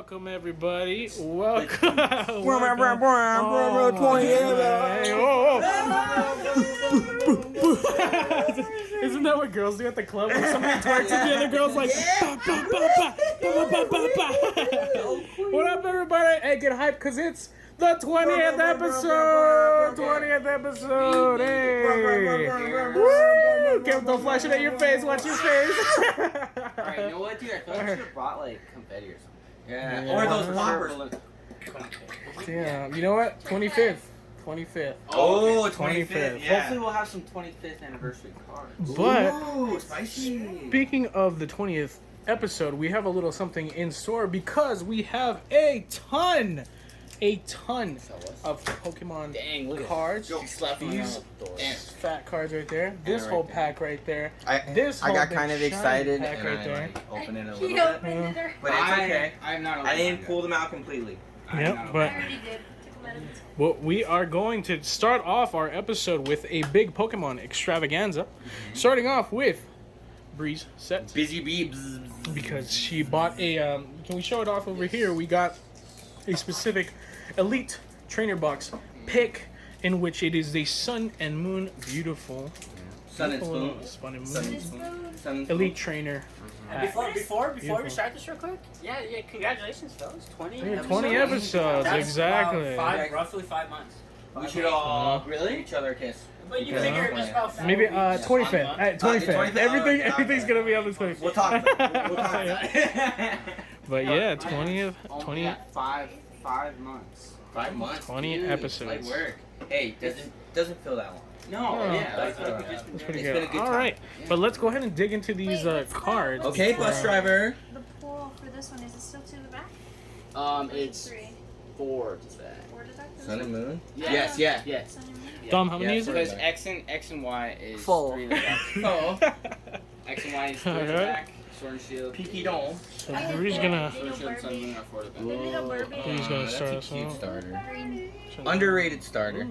Welcome, everybody. Welcome. Isn't that what girls do at the club? When somebody twerks at the other girl's like, ba, ba, ba, ba, ba, ba, ba, ba. What up, everybody? Hey, get hyped, because it's the 20th episode. 20th episode. Hey. Woo! Don't flash it at your face. Watch your face. Alright, you know what, dude? I feel like you should have brought, like, confetti or something. Yeah. Or those poppers. Damn. You know what? 25th. 25th. Oh, 25th. Yeah. Hopefully we'll have some 25th anniversary cards. But Ooh, spicy. speaking of the 20th episode, we have a little something in store because we have a ton of Pokemon Dang, look at cards. She slapped me These on the door. fat cards right there. This right whole there. pack right there. I whole got big kind of shiny excited pack and right I there. like opened it a He little bit. opened it. But it's okay. I'm not I didn't pull them out completely. Yep, but I already did. Took a minute. well, we are going to start off our episode with a big Pokemon extravaganza. Starting off with Bree's set Busy bee. because she bought a. Can we show it off over here? We got a specific Elite Trainer Box pick in which it is a Sun and Moon beautiful. Sun and beautiful spoon. Sun and Sun Moon and spoon. Sun and Elite Trainer. pack. Before Beautiful. we start this real quick, yeah, congratulations, fellas. 20 Yeah, episodes. 20 episodes, That's exactly. roughly 5 months. We should all Really? give each other a kiss. But you Okay. figure just about 4 Maybe weeks. 25th. 25th. 25th. Everything's Okay. gonna be on the 25th. We'll talk. We'll talk. But yeah, 20th, Only 20, at five months. 5 months. 20 dude. episodes. Like work. Hey, doesn't feel that long. No, Oh, yeah. that's Like, alright. we just been That's pretty doing It's good. been a good All right, but let's go ahead and dig into these Wait, what's cards. Okay, bus driver. The pull for this one, is it still to the back? It's Three. 4 to that. Four to the back? Sun and moon. Yeah. Yes, yeah. Yes. Sun and moon? Dom, how many Yeah, is it? Because X and Y is Four. 3 to the back. Oh. X and Y is 3 to the Alright. back. Sword and Shield. Peaky Dome. So Bree's gonna Sword and Shield and Sun and Moon are 4 to the back. The little Barbie. He's gonna That's start a us cute off. starter. Green. Underrated starter.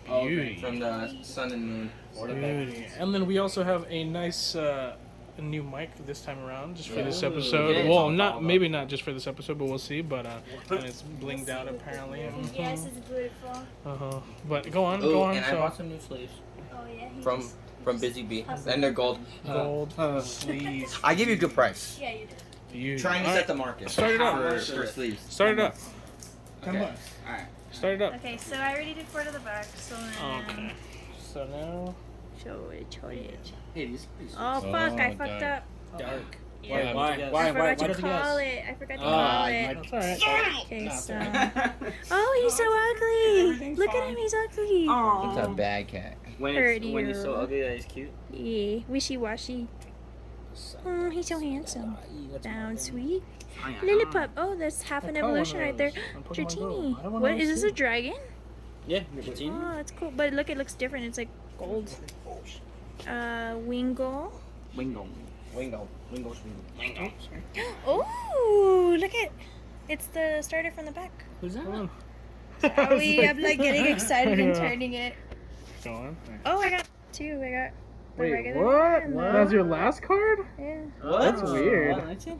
Oh, Beauty. From the Sun and Moon. Beauty. And then we also have a nice a new mic this time around, just for this Ooh, episode. yeah, Well, it's all maybe not just for this episode, but we'll see. But and it's blinged out apparently. Yes, it's beautiful. But go on, Oh, go on. and I So bought some new sleeves Oh, yeah. he from just- from Busy Bee, and they're gold. gold sleeves. I give you a good price. Yeah, you did. Beauty. Trying to All set right, the market Start it up. for sleeves. Start it up. Okay. Alright. Start it up. Okay, so I already did four to the back, so then... Okay. So now. Show it. Hey, these Oh, fuck, I fucked up. Dark. Yeah. Why? I forgot to call it. I forgot to call it. That's all right. Okay, so... Oh, he's so ugly! Look at him, he's ugly! It's a bad cat. when he's so Prettier. ugly that he's cute. Yeah, wishy-washy. Oh, he's so handsome. Down sweet. Lillipup. Oh, that's half an evolution right there. Dratini. What, is this a dragon? Yeah, Dratini. Oh, that's cool. But look, it looks different. It's like gold. Wingull. Wingo. Wingo. Oh, look at. It's the starter from the back. Who's that? Oh, I'm like getting excited and turning it. Go on. Oh, I got two. I got the Wait, regular what? one and the- That's your last card? Yeah. That's weird.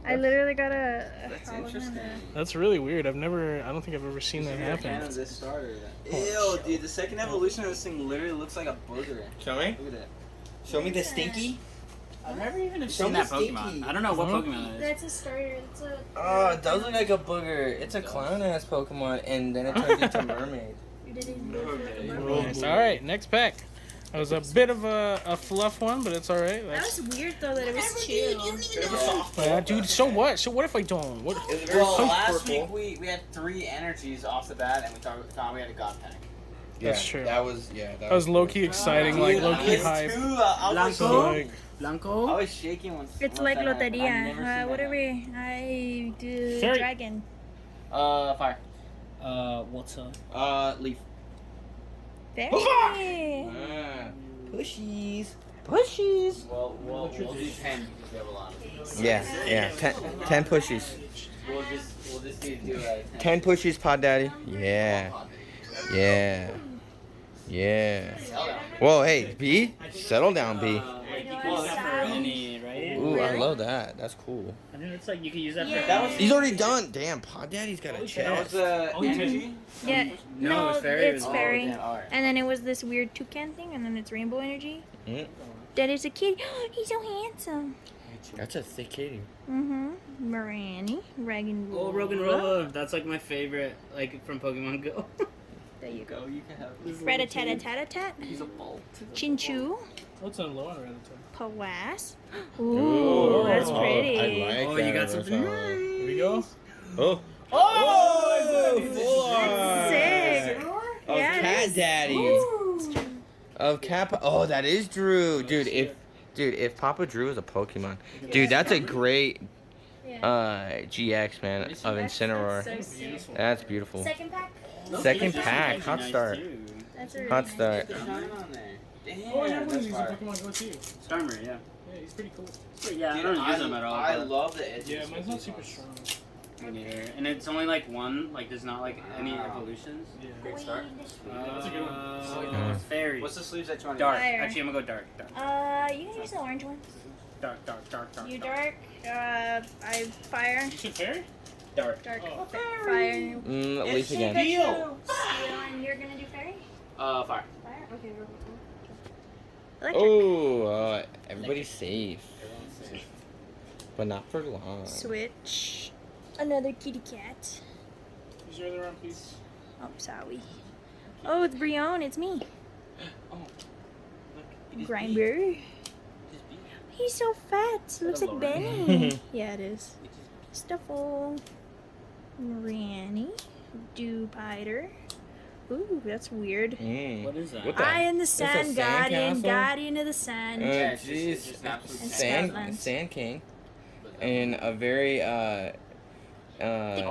I literally got a That's hollow interesting. hand. That's really weird. I don't think I've ever seen that happen. of this starter. Ew, dude, the second evolution of this thing literally looks like a booger. Show me. Look at that. Show me the stinky. I've never even Show seen me that Stinky. Pokemon. I don't know what Huh? Pokemon that is. That's a starter. It's a. Oh, it does look like a booger. It's a clown ass Pokemon, and then it turns into mermaid. You didn't Okay. Nice. All right, next pack. That was a bit of a fluff one, but it's all right. That was weird though that it was two. Yeah, dude. So what? So what if I don't? What? Well, last week we had 3 energies off the bat, and we thought we had a God pack. That's true. That was That was low key exciting, like low key hype. So like, Blanco? I was shaking once. It's once like that happened. I've never loteria. seen that Whatever. happen. I do Fairy. dragon. Fire. What's up? Leaf. Very. Pushies. Well, we'll do 10 because we have a lot of them. Yeah. 10 pushies. We'll just do 10 pushies, Pod Daddy. Yeah. Whoa, hey, B. Settle down, B. Any, right? Ooh, Ooh, I Really? love that. That's cool. I think it's like you can use that Yeah. for. That was He's already done. Damn, Pod Daddy's got a That was chest. energy. Yeah. No, it's fairy. It's Oh, fairy. damn, alright. And then it was this weird toucan thing, and then it's rainbow energy. Mm. That is a kid. He's so handsome. That's a thick kitty. Mm-hmm. Mirani. Raggan Oh, Rogan Rolla. That's like my favorite, like from Pokemon Go. There you go. Go, you can have This little Rat-a-tat-a-tat-a-tat. He's a bolt. Chinchou. What's on low on Reddit? Pawas. Ooh, that's Oh, pretty. I like Oh, that. you got something Reversal. Here we go. Oh. Oh! Full Sick. Of Yeah, it Cat is. Daddy. Of Cat. Oh, that is Drew, dude. If Papa Drew is a Pokemon, dude, that's a great GX man of Incineroar. That's so sick. That's beautiful. Second pack. Second pack, hot Nice start. too. That's a really Hot nice start. Shine on there. Damn, Oh, yeah, that's he's a fire. Pokemon Go too. Starmer, yeah. Yeah, he's pretty cool. But yeah, Dude, I don't use them at all. I but- love the edges. Yeah, mine's not of super these strong. Me neither. And it's only like one. Like there's not like any evolutions. Yeah. Great start. That's a good one. Fairy. What's the sleeves that you want? Dark. Fire. Actually, I'm gonna go dark. Dark. You can use the orange one. Dark. You dark. I fire. You said fairy? Dark. Dark. Oh. Fire. Leaf again. Steel, and you're gonna do fairy? Fire. Fire? Okay. Electric. Oh, everybody's safe, but not for long. Switch. Another kitty cat. Use your other arm, please. Oh, sorry. Oh, it's Brion. It's me. Grinder. He's so fat. Looks like Benny. Yeah, it is. Stuffle. Granny. Dewpider. Ooh, that's weird. What is that? What the? Eye in the a sun, guardian, sandcastle? guardian of the sun. Oh, Yeah, it's just jeez. an absolute And Sand Scotland. King, and a very Oh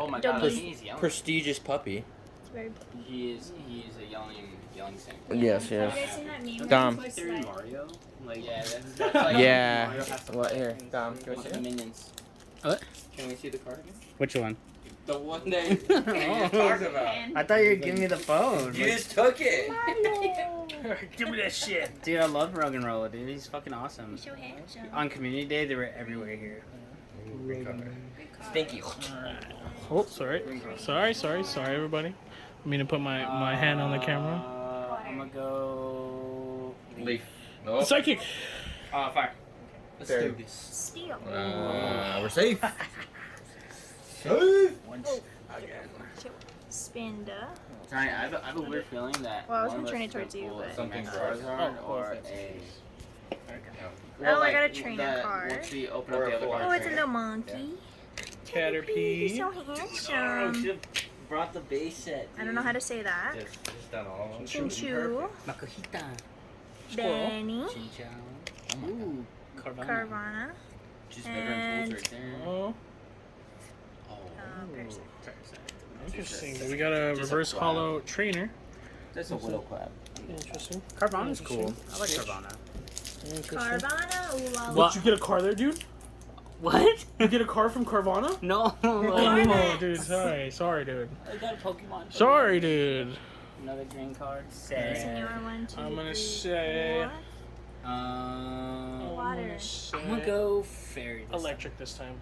my god, Doggy. he's yelling. prestigious puppy. It's very puppy. He is a yelling thing. Yes, Have you yes. guys seen that meme? Dom. Like they're in Mario. Like Yeah, that's like Yeah. Mario has to What here, Dom? Can we with see the it? minions. What? Can we see the card again? Which one? The one that you just talked about. I thought you were giving me the phone. You just took it. Give me that shit. Dude, I love Rogan Rolla, dude. He's fucking awesome. So handsome. On Community Day, they were everywhere here. Thank you. Oh, sorry, everybody. I mean to put my hand on the camera. I'm gonna go. Leaf. Oh. Psychic. Fire. Let's Fair. do this. Steel. We're safe. Spinda. Johnny, I have a weird feeling that. Well, I was one gonna of turn us it towards could you, pull but- something Something Charizard Oh, or perfect. Oh, I got a trainer that card. Once we open Or up the a other four. card. Oh, it's a little monkey. Caterpie. He's so Oh, handsome. should have brought the base set. I don't know how to say that. Just done all of them. Chinchou. Makuhita. Benny. Chinchou. Ooh, Carvana. Carvana. Just veteran pools right there. Oh, Oh. Parasite. interesting. But we got a reverse hollow trainer. That's a Widow Clap. Interesting. Carvana's cool. I like Carvana. Interesting. Carvana. Ooh, la, la. What? You get a car there, dude? What? You get a car from Carvana? No. Oh, dude. Sorry, dude. I got a Pokemon. Sorry, dude. Another green card. Senior, Sad. 1, 2, I'm gonna 3, say- 4. Water. I'm gonna go fairy. This Electric this time.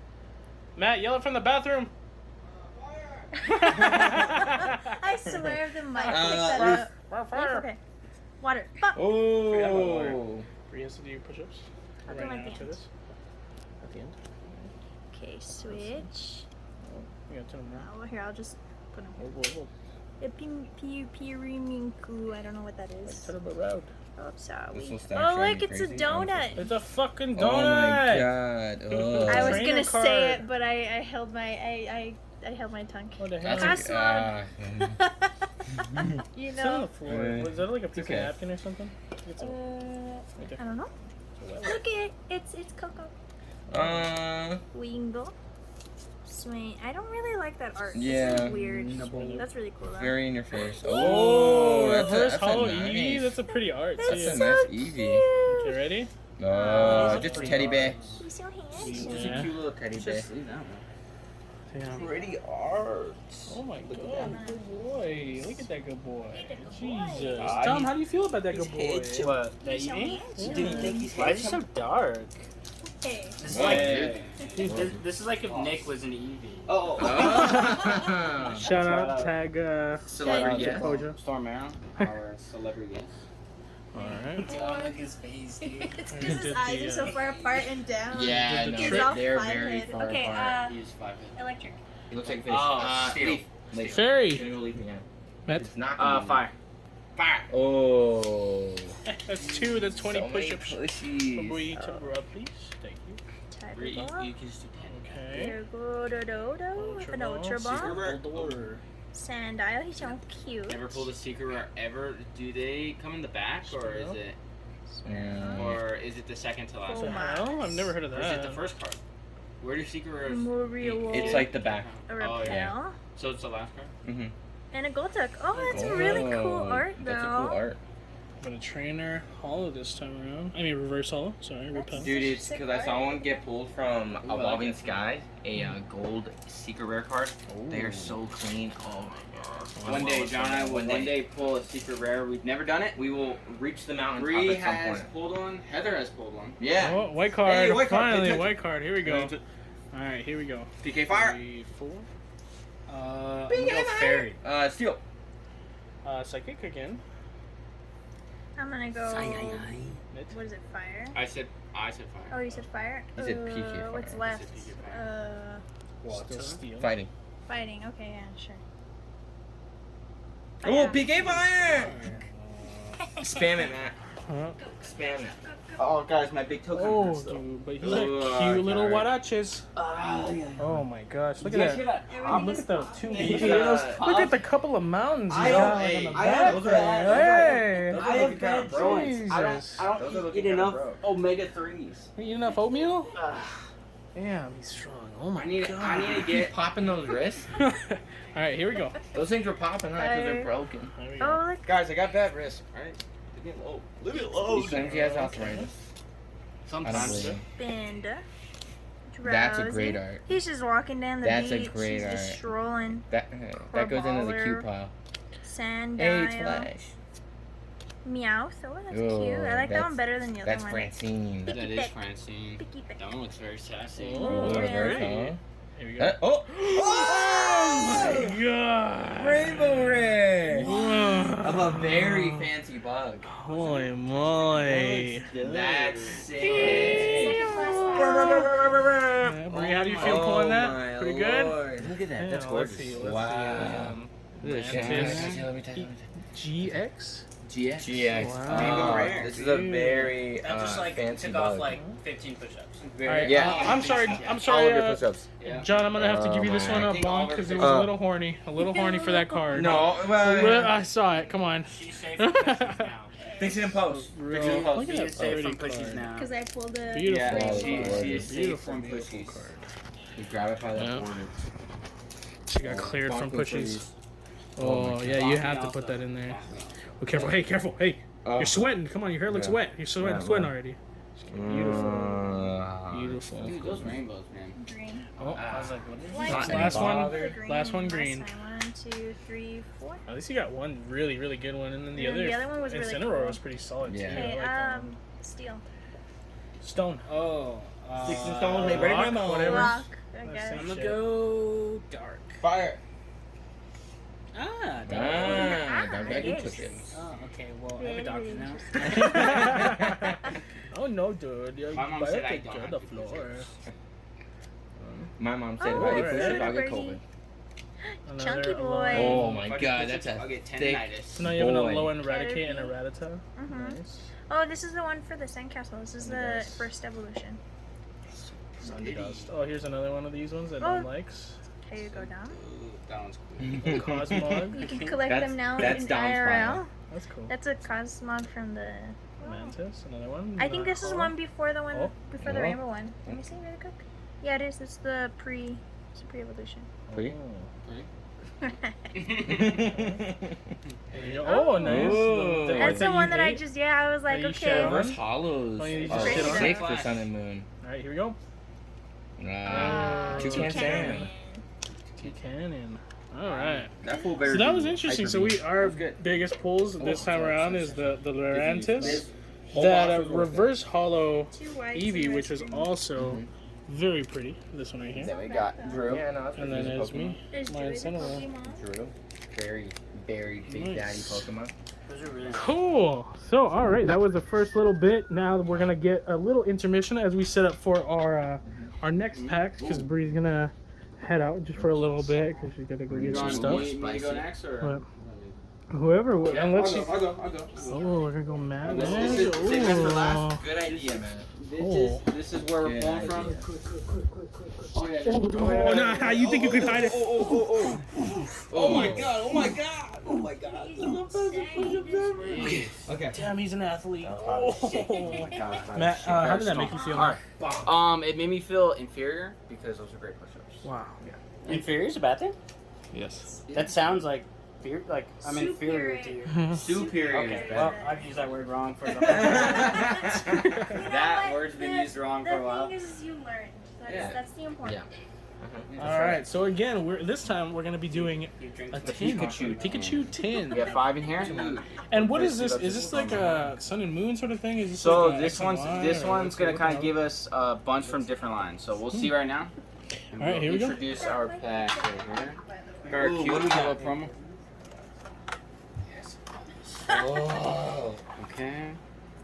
Matt, yell it from the bathroom. I swear if the mic picked that up. Okay. Water. Fuck. Oh. Bree has to do push-ups. I'll do Right my now after hands. this. At the end. Okay, switch. You gotta turn them around. Oh, here, I'll just put them. Oh, boy, Piriminku. I don't know what that is. Turn them around. Oh, sorry. This will start Oh, driving look, it's a crazy. donut. It's a fucking donut. Oh my god. Ugh. I was Trainer gonna card. say it, but I held my I held my tongue. What the hell? That's Pass a, You It's on the know. floor. Was that like a piece okay. of napkin or something? It's a, I don't know. Look it. It's Coco. Wingle. Swing. I don't really like that art. Yeah. This is weird. That's really cool though. very in your face. oh, Oh, reverse that's a hollow nice. Eevee. That's a pretty art. That's too. That's a so nice cute. Eevee. Okay, ready? Just a teddy bear. He's so Just handsome. Yeah. a cute little teddy bear. Just leave that one. Damn. Pretty art. Oh my god, good boy. Look at that good boy. Look at that good boy. Jesus. Ah, Tom, how do you feel about that good boy? What? That He's so Eevee? handsome. Do you think he's Why is he so dark? Hey. This is What? like this is like if Nick was an Eevee. Oh. Shout out, tag, Celebrity Tag guest. Kojo. Storm Arrow, our celebrity guest. Alright. Oh, look at his face, dude. It's because his eyes are so far apart and down. Yeah, The no, trick- they're He's all very five-head. far Okay, apart. He's 5'8". Electric. He looks like a fish. Oh, steel. Leaf. Fairy. Gonna go leaf again. Met. It's not gonna be Fire. Fire. Oh. That's 2. That's 20 So many push-ups. pushies. Boy, to rub, please. Thank you. Type You, of ball. you can just do 10. Okay. Here go do. An ultra ball. Door. Sandile. He's so cute. Never pulled a secret rare ever. Do they come in the back, or is it, Yeah. or is it the second to last Oh What the one? my. hell? I've never heard of Or is it that. the first card? Where do secret rares? Mario. It's like the back. A Oh, repel. yeah. So it's the last card. Mm-hmm. And a Golduck. Oh, that's really cool art, though. That's a cool art. But a trainer hollow this time around. I mean, reverse hollow. Sorry, repel. Dude, it's Sick because I saw art. one get pulled from I like Evolving it. Skies, a gold secret rare card. They are so clean. Oh my god. One day, John and I will one day pull a secret rare. We've never done it. We will reach the mountain Bree top at some has point. pulled one. Heather has pulled one. Yeah. Oh, white card. Hey, white card. Finally, Hey, touch white card. Here we go. Touch it. Alright, here we go. PK Fire. 3, 4. I'm gonna go fairy. Steel. Psychic again. I'm gonna go. Mid. What is it? Fire. I said fire. Oh, you said fire. You said PK What's fire. left? I said PK Still steel. Fighting. Fighting. Okay, yeah, sure. Oh, PK Fire! Spam it, Matt. Huh? Spam it. Oh, guys, my big token. Oh, hurts, though. dude, but he's Ooh, like cute little alright. huaraches. Oh my gosh, look You at guys hear that. that? Oh, look at the two. Look Look at those look at the couple of mountains he's I got have- like, on the I have back bad- there. Those I are have looking bad kinda broke. joints. I Jesus. don't Those are eat looking kinda enough broke. omega-3s. You eat enough oatmeal? Damn, he's strong. Oh my I need god. to Keep get. popping those wrists. Alright, here we go. Those things were popping, huh? Because they're Fire. broken. There we go. Oh, look. Guys, I got bad wrists, alright? They're getting low. Look at those. Sometimes he has arthritis. I don't Sometimes. believe him. Banda. That's a Drowsy. great art. He's just walking down the That's a beach. great He's just art. strolling. That goes into the cute pile. Sandile. Hey, it's Flash. Meowth. Oh, that's Ooh, cute. I like that that's- one better than the other That's one. Francine. That is Francine. Picky pick. That one looks very sassy. Oh, Those are really? very cool. Here we go. Oh! Oh my god. Rainbow ring! Whoa. Of a very fancy bug. Holy moly. That's sick. Yeah, Bree, how do you feel pulling that? Pretty good? Look at that. Yeah, That's let's gorgeous. see, let's Wow. see, Look at Mantis. that. Let me tell you. GX? GX. GX. Wow. Rainbow Rare. rare. This is a Dude. very That just like fancy took bug. off like 15 push-ups. Alright, Yeah. I'm sorry, All sorry, of your push-ups. Yeah. John, I'm gonna have to give you this Oh one my. up long because it was Uh, a little horny for that card. No, Well, well, I saw it. Come on. She's safe from pushies now. fix it in post. Fix it in Look post. at She's that safe from pretty pushies card. now. Because I pulled a. Beautiful. Yeah, she is safe Beautiful, from beautiful pushies. card. You grab it by the Yeah. border. She got cleared from Bonking pushies. freeze. Oh, my yeah, you have to put that in there. Oh, careful. Hey, careful. Hey, you're sweating. Come on, your hair looks Yeah. wet. You're sweating, Yeah, sweating man. already. Beautiful. Beautiful. Dude, those rainbows, man. Green. Oh, I was like, what is Like Not last one. bothered. green. Last one green. Last time. 1, 2, 3, 4. at least you got one really, really good one, and then the And other. the other one was really Incineroar cool. was pretty solid Yeah. too. Okay, I like steel. Stone. Oh. Sticks and stones, they break my rock, bones. whatever. Rock. I Let's guess. see. I'm gonna go dark. Fire. Ah, dark. Don't get yes. push it. Oh, okay. Well, I have a doctor now. Oh no, dude! You're My mom said I biotech don't on have the to floor. push My mom said, Oh, "Why do you alright. push it? I'll get Birdie. COVID." Another Chunky low- boy. Oh my If I god, push that's it, I'll a get thick. tendinitis. So now you have a Boy. low end Eradicate and a Caterpie. Rattata. Mhm. Nice. Oh, this is the one for the sandcastle. This is the Nice. first evolution. Sundust. Oh, here's another one of these ones that Oh. no one likes. Here you go down. Ooh, that one's cool. Cosmog. You can collect That's- them now that's in Dom's IRL. file. That's cool. That's a Cosmog from the. Mantis, another one. I think this is one before the one Oh. before the Oh. rainbow one. Let me see really quick. Yeah, it is. It's the pre. It's a pre-evolution. Pretty. Oh, nice. Ooh. The That's the you one that I hate. just. Yeah, I was like, Are you okay. sure? Reverse hollows Oh, you are just shit on sick it? for Sun and Moon. All right, here we go. Toucan Toucan. Salmon. Cannon. All right. That fool So that was interesting. So our good. biggest pulls this time around is the Lurantis. that reverse hollow Two whites Eevee, and which is red. also very pretty. This one right here. Then we got Drew. Yeah, no, that's And then there's me. There's Mine Drew the center one. Pokemon. Drew. Very, very big Nice. daddy Pokemon. Those are really Cool. So, all right, that was the first little bit. Now we're gonna get a little intermission as we set up for our next pack because Bree's gonna head out just for a little bit because she's gotta go get some stuff. Me to go next or? But whoever, unless you. I'll go. Oh, we're gonna go mad. This man. is save that for Ooh. last. Good idea, man. This is where we're pulling from. Oh yeah. Oh, nah, you think you could hide it? Oh my god! Oh my god! Oh my god! Okay. Damn, he's an athlete. Oh my god. Matt, how did that make you feel? Alright. It made me feel inferior because those are great push-ups. Wow. inferior is a bad thing. Yes. That sounds like I'm inferior to you. Superior. Okay, well, I've used that word wrong for the That word's been used wrong for a while. The thing is you learned. Yeah. That's the important. All right. So again, this time we're gonna be doing You drink a the tin. Pikachu. tin. We have 5 in here. And what is this? Is this like a Sun and Moon sort of thing? Is this So like a this X and one's Y, this or one's what's gonna it kind of about? give us a bunch from different lines. So we'll see right now. And All right, we'll here we go. Introduce our pack right here. Our Ooh, cute what do we little got? promo. Oh. Okay.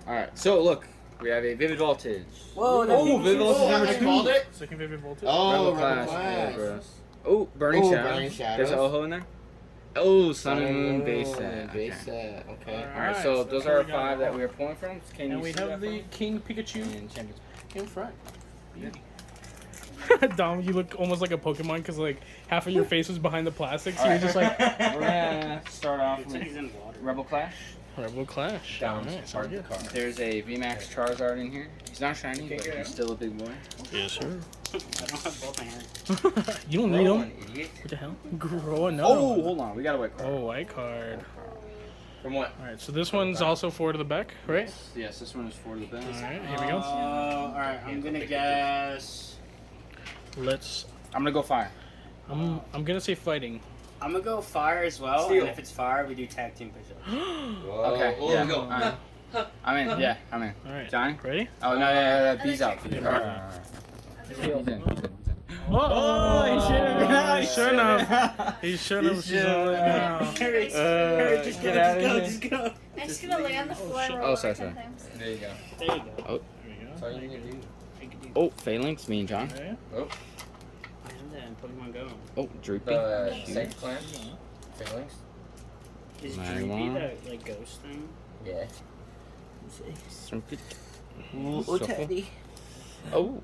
All right. So look, we have a Vivid Voltage. Whoa, Oh, Vivid Voltage Oh, number I 2. called it. Second Vivid Voltage. Oh, Rebel Rebel Clash. Clash. Oh, Burning Oh, Shadows. Burning Shadows. There's an Oho in there. Oh, Sun and Moon base set. Base Okay. set. Okay. All right. So Alright, those so are our we got 5 that one. we are pulling from. Can And you we see have that the for King Pikachu me? And Champions. in front. Dom, you look almost like a Pokemon because like half of your face was behind the plastic, so you're just like We're gonna start off It's like he's with in water. Rebel Clash. Rebel Clash. Down Alright, part sounds of the good. car. There's a VMAX Charizard in here. He's not shiny, but he's still a big boy. Yes, sir. I don't have both my hands. You don't need Oh, them. an idiot. What the hell? Grow another Oh, one. hold on. We got a white card. Oh, white card. From what? All right, so this one's also 4 to the back, right? Yes, this one is for the best. All right, here we go. Alright, I'm gonna guess. Let's. I'm gonna go fire. I'm gonna say fighting. I'm gonna go fire as well, Steel. and if it's fire, we do tag team push-ups. Okay. Oh, yeah. we go. Alright. I'm in. Yeah, I'm in. All right. Johnny? Ready? Oh no, yeah. B's out. He's in. He's in. Oh, he shouldn't have. He shouldn't have. He shouldn't have. Get out of here. Go. I'm just gonna lay on the floor and Oh, roll sorry, over sorry. 10 times. There you go. There you go. That's all you need to do. Oh, Phalanx, me and John. Okay. I have that in Pokemon Go. Oh, Droopy. The Sex Clan. Feelings. Is Marijuana. Droopy that like ghost thing? Yeah. Oh.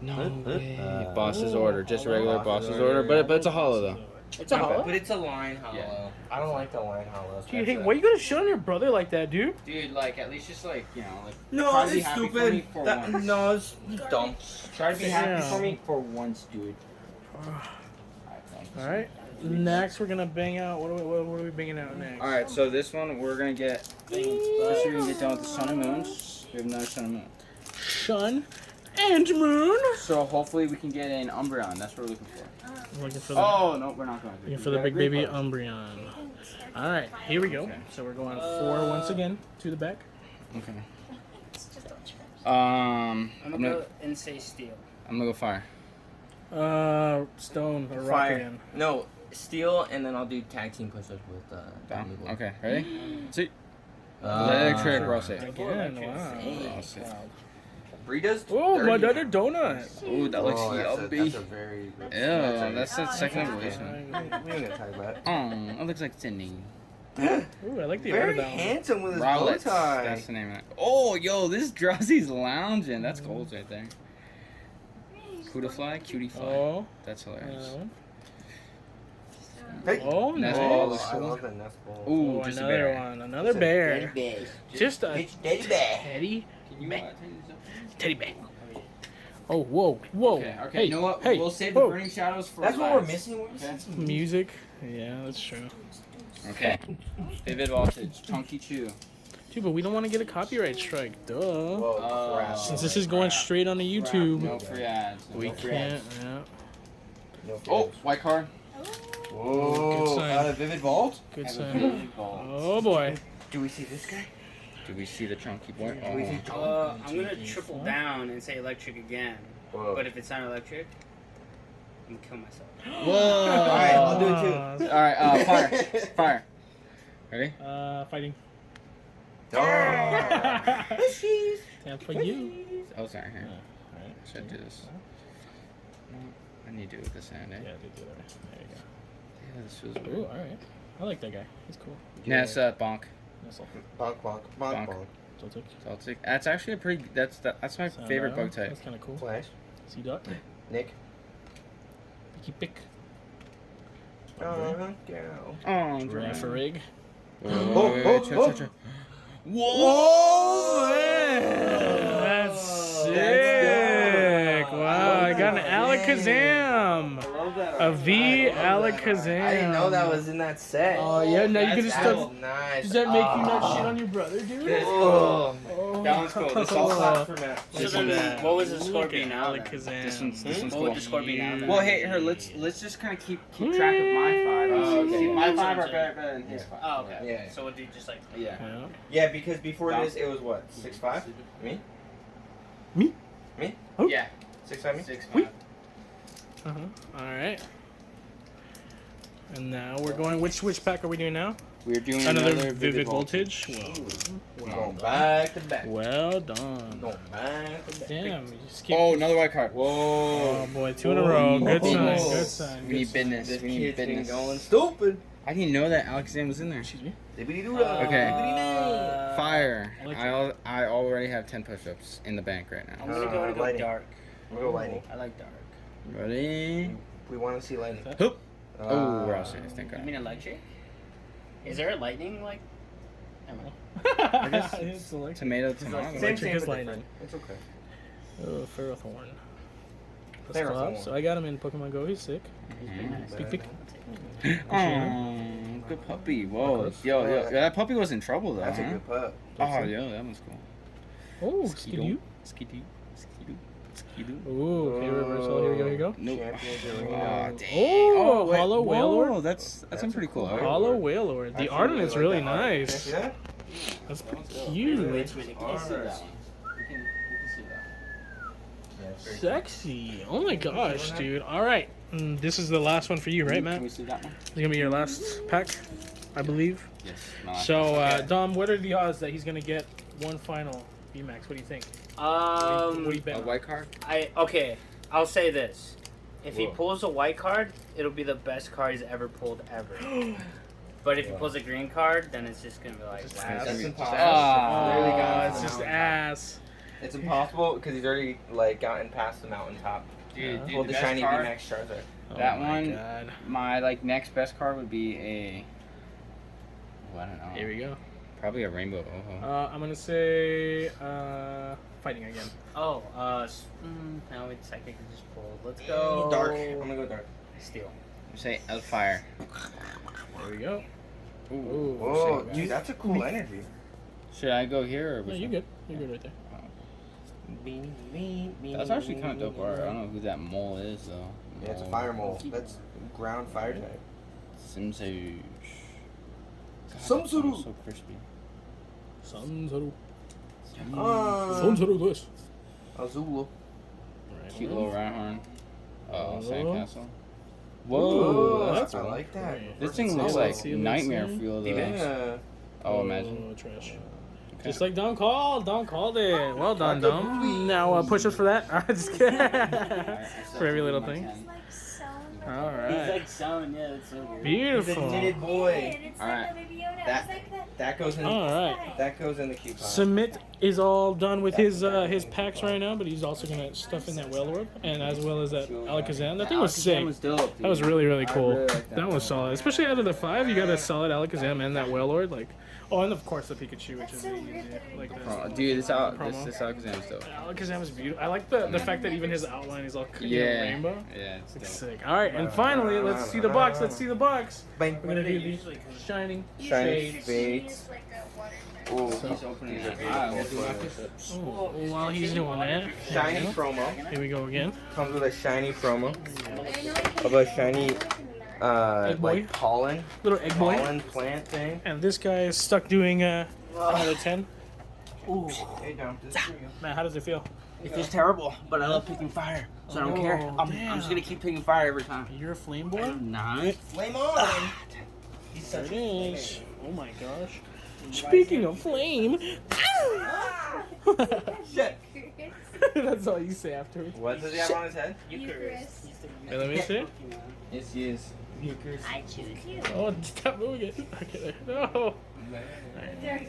No way. Boss's order, just a regular boss's order, but it's a hollow though. It's a hollow. But it's a line hollow. Yeah. I don't like the line hollows. Dude, hey, why you gotta shit on your brother like that, dude? Dude, like at least just like like No, try to be it's happy for stupid. me for That- once. no, it's dumb. Try to be happy Yeah. for me for once, dude. All right. Next, we're gonna bang out. What are we banging out next? All right, so this one we're gonna get. Just so we can get done with the Sun and Moons. We have another Sun and Moon. Sun and Moon. So hopefully we can get an Umbreon. That's what we're looking for. I'm looking for the Oh no, we're not going to. looking for the big baby Umbreon. All right, here we go. Okay. So we're going 4 once again to the back. Okay. It's just don't trip. I'm gonna go and say steel. I'm gonna go fire. Stone or rock Fire. again. No, steel, and then I'll do tag team push-ups with Down. Down. Okay, ready? See. Electric Rosé. Again, wow. Rosé. Burritos? Oh, my 30. other donut. Ooh, that looks Oh, yummy. that's a very. Ew, that's the second evolution. We don't gotta talk about it. Oh, it looks like Sydney. Ooh, I like the art Very of that one. handsome with his Rowlets. bow tie. That's the name of it. Oh, yo, this Drowsy's lounging. That's gold right there. Cutie Cutie Fly. Oh, That's hilarious. Hey. oh, That's nice. all. I love the nest ball. Ooh, Oh, just a another bear. one. Another bear. Just a It's Daddy Bear. teddy Can you bear. Teddy bear. Oh, whoa, whoa. Okay, okay. Hey, You know what? hey, We'll save whoa. the Burning Shadows for That's what we're last. missing. We're missing Okay. some Music. Yeah, that's true. Okay. Vivid Voltage. Chunky Chew. Dude, but we don't want to get a copyright strike. Duh. Whoa, crap. Since this is going straight on the YouTube, No free ads. we No free can't. ads. Yeah. No Oh, fails. white card. Whoa. Good sign. Out of Vivid Vault? Good Have a sign. Vivid Vault. Oh boy. Do we see this guy? Do we see the chunky boy? I'm gonna triple down and say electric again. Whoa. But if it's not electric, I'm gonna kill myself. Whoa! Alright, I'll do it too. Alright, fire. Fire. Ready? Fighting. Oh. Time for you. Oh, sorry. Here. Alright. Should I do this? No, I need to do it with this hand, eh? Yeah, do the other way. There you Yeah, this feels go. weird. Ooh, alright. I like that guy. He's cool. Yeah, it's bonk. That's all. Bonk, bonk, bonk, Bonk. bonk. Celtic. Celtic. That's actually a pretty. That's my favorite bug type. That's kind of cool. Flash. Sea duck. Nick. Picky pick. Go. Oh, Giraffe. Whoa! Whoa, man! That's sick! Wow, I got an Alakazam! A V Alakazam. I didn't know that was in that set. Oh, yeah, now you can just That's stuff. nice. Does that make you not shit on your brother, dude? Oh. That one's cool. This All one's clap for Matt. So then, what was the score Look being at now? Alakazam. This one's What cool. would the score be now? Well, hey, let's just kind of keep track of my five. Oh, okay. See, my That's five what are I'm better than his five. Oh, okay. Yeah. So what do you just like? Yeah. Yeah. Yeah, because before this it was what? 6'5"? Me? Yeah. 6'5" me? 6'5". Alright. And now we're going. Which pack are we doing now? We're doing Another Vivid Voltage. We're going back to back. Well done. Going back to back. Damn, you skipped. Oh, another white card. Oh boy, 2 in a row. Good sign. Whoa. Good sign. We need business. This We need kid's been business. going stupid. I didn't know that Alakazam was in there. Excuse me. Okay. Fire. Electric. I already have 10 push-ups in the bank right I'm now. gonna go lighting. dark. We'll go lightning. I like dark. Ready? We want to see lightning. Hoop. Oh, we're all serious. Thank You God. mean electric? Is there a lightning like? Never mind. I guess It's electric. Tomato, tomato. Electric is but lightning. different. It's okay. Oh, Ferrothorn. Ferrothorn. So I got him in Pokemon Go. He's sick. Pick, pick. Oh, good puppy. Whoa. Yo, that puppy was in trouble though. That's a huh? good pup. Oh, yo, that one's cool. Oh, Skidoo. Skidoo. Ooh, okay, reversal. Here we go. Nope. Champions Oh, Arena. dang. Oh, wait. Hollow Whalelord. Whoa, that's some pretty cool art. Hollow Whalelord. The art on it's really Can you nice. see that? That's pretty cute. Sexy. Oh my gosh, dude. All right. This is the last one for you, right, Matt? Can we see that one? It's going to be your last pack, I believe. Yes. So, Dom, what are the odds that he's going to get one final VMAX? What do you think? What do you bet A on? white card? I'll say this. If he Whoa. pulls a white card, it'll be the best card he's ever pulled ever. But if he pulls a green card, then it's just gonna be like ass. That's impossible. Oh, Really got it's just ass. It's impossible because he's already like gotten past the mountaintop. Dude, Well, the best shiny card, VMAX Charizard. That Oh my one- God. my next best card would be a. Oh, I don't know. Here we go. Probably a rainbow. I'm going to say fighting again. now it's I can just pull. Let's go. Dark. I'm gonna go dark. Steel. Say Elfire. There we go. Ooh. Whoa, dude, that's a cool energy. Should I go here or? No, you're good. You're good right there. That's actually kind of dope art. I don't know who that mole is though. Yeah, it's a fire mole. That's ground fire type. Simsage. Samsuru. So crispy. Sanzaru. Ah, Sanzaru this. Azula. Cute little Rhyhorn. Oh. Sandcastle. Ooh, Whoa. that's I cool. like that. This thing looks Oh, like see this nightmare thing? fuel though. Yeah. Oh, imagine. Oh, trash. Okay. Just like Dom called. Dom called it. Well done, Dom. Now push us for that. Just kidding. For every little thing. All right. selling, yeah, that's so weird. Beautiful. Knitted boy. Alright. That goes in. All right. That goes in the cute pile. Submit is all done with his packs right now, but he's also gonna stuff in that Whalelord and as well as that Alakazam. That thing was sick. dope, That was really really cool. really like That was solid, especially out of the 5. You got a solid Alakazam and that Whalelord. Like, oh, and of course the Pikachu, which is easy. Like Oh, that. dude, this Promo. Alakazam is dope. Alakazam is beautiful. I like the fact that even his outline is all Yeah. rainbow. Yeah, It's it's dope. sick. All right, and finally, let's see the box. Let's see the box. Bang. We're gonna do the shining Shiny shades. spades. Ooh. He's opening it. I will do my push-ups. Oh, while he's doing that, Shiny promo. here we go again. Comes with a shiny promo of a shiny Egg boy. like pollen Little egg boy. plant thing. And this guy is stuck doing another 10. Ooh. Hey, Dom, this is for you. Man, how does it feel? It feels terrible, but I love picking fire, so I don't care. Oh, I'm just gonna keep picking fire every time. You're a flame boy? Nah. Flame on! There it is. Oh my gosh. Speaking of flame. Shit. That's all you say afterwards. What does he have on his head? Eucharist. Hey, let me see. Yes, he is. I choose you. Oh, stop moving it. Okay, there. No. There.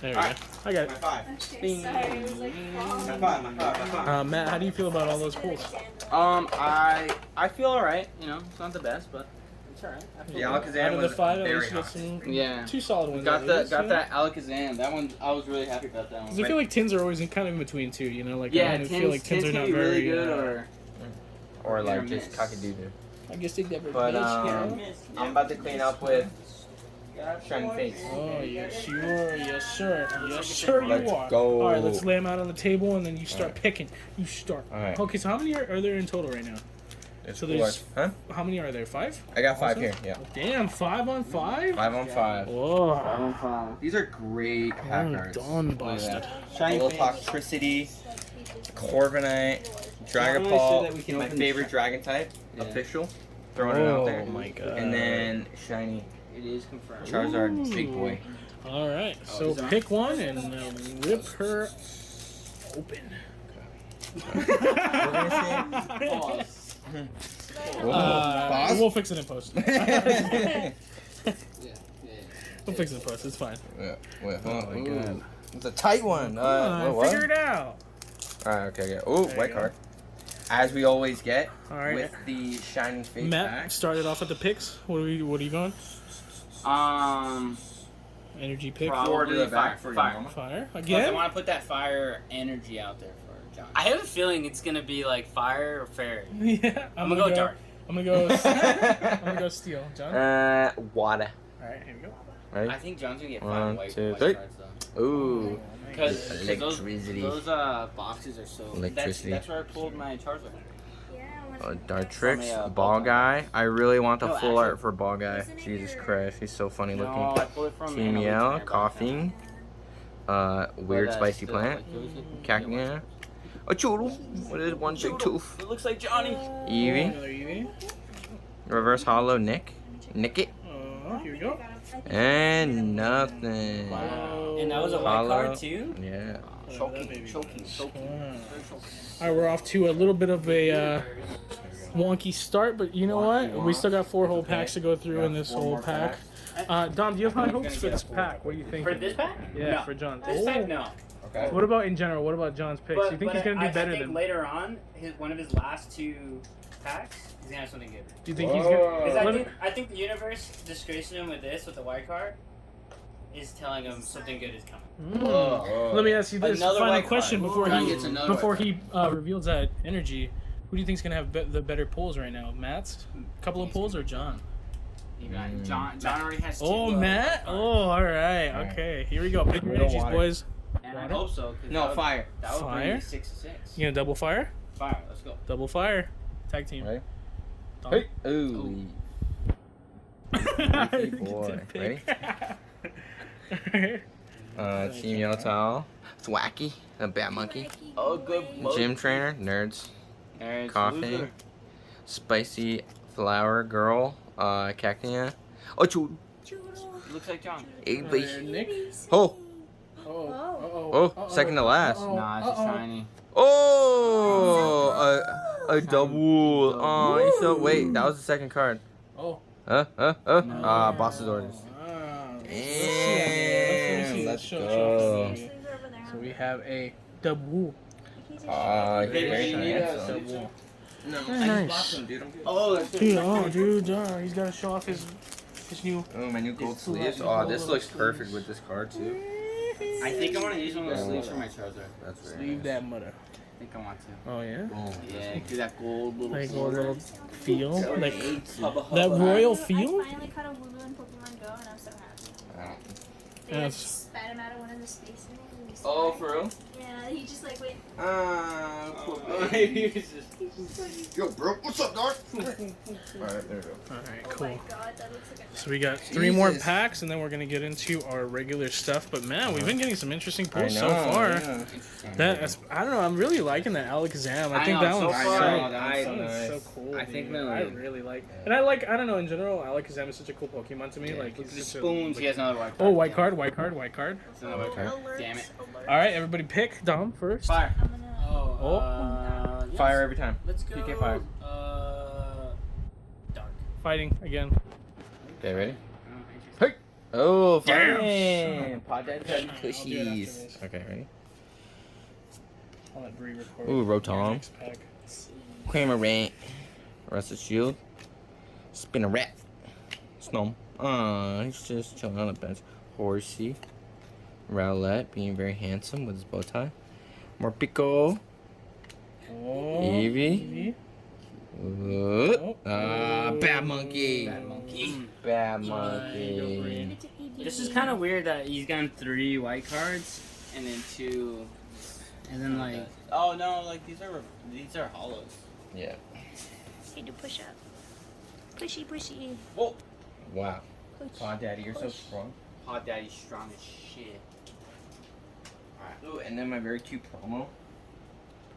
There we go. I got My it. five. Okay, sorry, it was like My five, my five. Matt, how do you feel about all those pools? I feel alright. You know, it's not the best, but it's alright. The Out Alakazam of the was 5, at very least you got hot. some Yeah. 2 solid ones. Got at the least, got you know? that Alakazam. That one I was really happy about that 'Cause one. I feel like tins are always in kind of in between too, you know, like Yeah, I tins, feel like tins are can not be very really good, Or like Hit or just miss. cock-a-doodle. I guess they never But miss, you know? I'm about to clean up with Shiny Face. Oh yes you are, yes sir, yes sir you Let's are. go. All right, let's lay them out on the table and then you start picking. You start. All right. Okay, so how many are there in total right now? It's So cool. there's- Huh? How many are there? 5? I got 5 Also? here. Yeah. Damn, 5 on 5. 5 on 5. Whoa, These are great pack I'm cards. done Look at busted. that. Shiny Little Face. Toxtricity, Corviknight, Dragon Really so Ball, that we can my open favorite the dragon type, Yeah. official. Throwing it out there. Oh my god. And then shiny It is confirmed. Charizard, big boy. All right, so is it on? pick one and rip her open. We're gonna Pause. Boss? We'll fix it in post. see. We'll fix it in post. It's fine. Yeah, wait, hold Oh on. my Ooh. god. It's a tight one. Come on, what? figure it out. Alright, okay, yeah. Ooh, There white you go. card. As we always get All right. with the Shining Face Matt pack. started off at the picks. What are you going? Energy pick. Forward to the back for fire. your mama. Fire I again. want to put that fire energy out there for John. I have a feeling it's gonna be like fire or fairy. Yeah, I'm gonna go dark. I'm gonna go. I'm gonna go steel, John. All Water. right, here we go. I Ready? think John's gonna get 5 One, white, 2, white 3. cards though. Ooh. Because Electricity. those boxes are so. Electricity. That's where I pulled my Charizard. Dartrix, From a, Ball Guy. I really want the No, full actually- art for Ball Guy. Isn't it Jesus your- Christ, he's so funny No, looking. I pulled it from Team Anna Yell, Luke's Coughing, Weird Spicy Plant, Cacnea, a Choodle with his one big tooth, It looks like Johnny. Eevee, Another Eevee. Reverse Hollow Nick, Nickit, Here we go. and nothing. Wow. And that was a white Hollow. card too? Yeah. Choking. All right, we're off to a little bit of a wonky start, but you know what? We still got 4 whole packs to go through in this whole pack. Dom, do you have high hopes for this pack? What do you think? For this pack? Yeah, No. for John. This pack, no. Okay. What about in general? What about John's picks? You think he's gonna do better I think than? later on, one of his last 2 packs, he's gonna have something good. Do you think he's gonna? Because I think the universe disgracing him with this, with the white card, is telling him something good is coming. Let me ask you this Another final white question card. before John he gets another reveals that energy. Who do you think's gonna have the better pulls right now? Matt's couple of pulls or John? John already has 2. Oh, Matt. cards. Oh, all right. Okay, here we go. Pick your Little energies, water. boys. And I hope so. 'cause No, fire. That would bring Fire? me 6-6. You gonna double fire? Fire. Let's go. Double fire. Tag team. Ready? Dom. Hey. Ooh. You boy. get to Ready? pick. Team Yellow Towel, Thwacky, a Bat Monkey, Oh, good. Gym Trainer, Nerds, Alright, Coughing, loser. Spicy Flower Girl, Cacnea, oh, Choodle, Looks like John. Eevee. Nick. Oh, Oh, second to last. Nah, it's just shiny. Oh, a double. Oh, you so wait, that was the second card. Oh. Boss's orders. Damn, let's go. So we have a double. Very nice. Double. No, Nice. dude. Oh, that's Dude, he's gotta show off his new. Oh, my new gold sleeves. Oh, this looks perfect with this card too. I think I want to use one of those sleeves for my Charizard. That's very Leave nice. that mother. I think I want to. Oh yeah. Boom. Yeah, do that gold little. Like a little feel, like Hubba that hubba. royal I feel. finally caught a Wooloo in Pokemon Go, and I'm so happy. Oh. They like Yes. spat him out of one of the spaces. Oh, for real? Yeah. Yeah, he just like went. Yo, bro, what's up, dog? Alright, there we go. Alright, Oh cool. my god, that looks like a. So we got 3 more packs, and then we're gonna get into our regular stuff. But man, we've been getting some interesting pulls so far. Yeah. That's I don't know. I'm really liking the Alakazam. I think that so one's far, so cool. I think dude. that I one- really like, and I don't know in general. Alakazam is such a cool Pokemon to me. Like Look at the he's such spoons. He has another white card. Oh, white card, white card, white card. It's another white card. Alerts, Damn it. alerts. All right, everybody pick Dom first. Fire. I'm gonna. Oh. Fire every time. Let's go. PK fire. Dark. Fighting again. Okay, ready? Hey! Oh, Damn. fire! Pod Dad's having I'll do it after pushies. this. Okay, ready? I'll let Bree record. Ooh, Rotom. Next pack. Cramorant. Rusted Shield. Spinneret. Snom. He's just chilling on the bench. Horsey. Rowlet, being very handsome with his bow tie. Morpeko. Oh, Eevee. Oh. Bad monkey. Bad monkey. Bad Go monkey. Bree. This is kind of weird that he's gotten 3 white cards, And then 2. and then like. Oh no, like these are hollows. Yeah. Need to push up. Pushy, pushy. Whoa. Wow. Push. Pod Daddy, you're so Push. strong. Pod Daddy's strong as shit. Ooh, and then my very cute promo.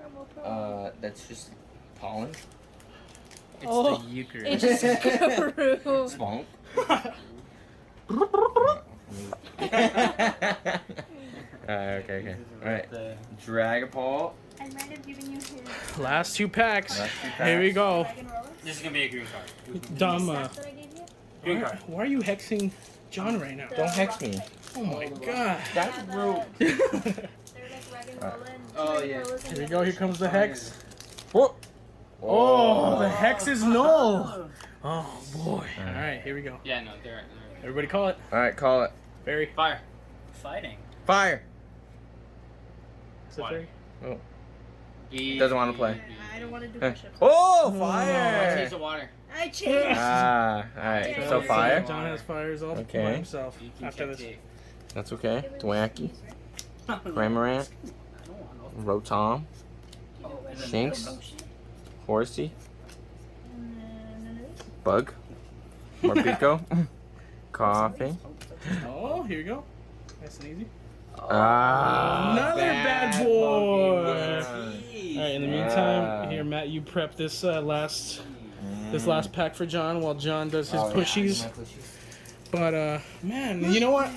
Promo. That's just pollen. It's Oh. the euchre. It's just Guru. Spunk. Okay. Alright. Dragapult. I might have given you his. Last 2 packs. Last 2 Here we packs. go. Dragon roller. This is gonna be a green card. Dom, Stuff that I gave you? Green card. why are you hexing John right now? Don't hex me. Oh my god. That's rude. They're like Dragon roller and Oh, Dragon yeah. rollers Here we and go. Here comes the hex. Whoa. Oh, the hex is null. Oh boy. All right, here we go. Yeah, no, they're Everybody call it. Alright, call it. Barry. fire. Fighting. Fire. Is it Water. Barry? Doesn't wanna play. I don't want to do Hey. push-ups. Oh, I fire. taste the water. I changed. Alright. So Yeah. fire. John has fires all Okay. by himself You can after check this. it. That's okay. Dwacky. Cramorant. Rotom. Shinx. Horsey. Bug. Morpeko. Coughing. Oh, here we go. Nice and easy. Another bad boy. All Jeez. right. In the meantime, here, Matt, you prep this last pack for John while John does his pushies. But man, you know what?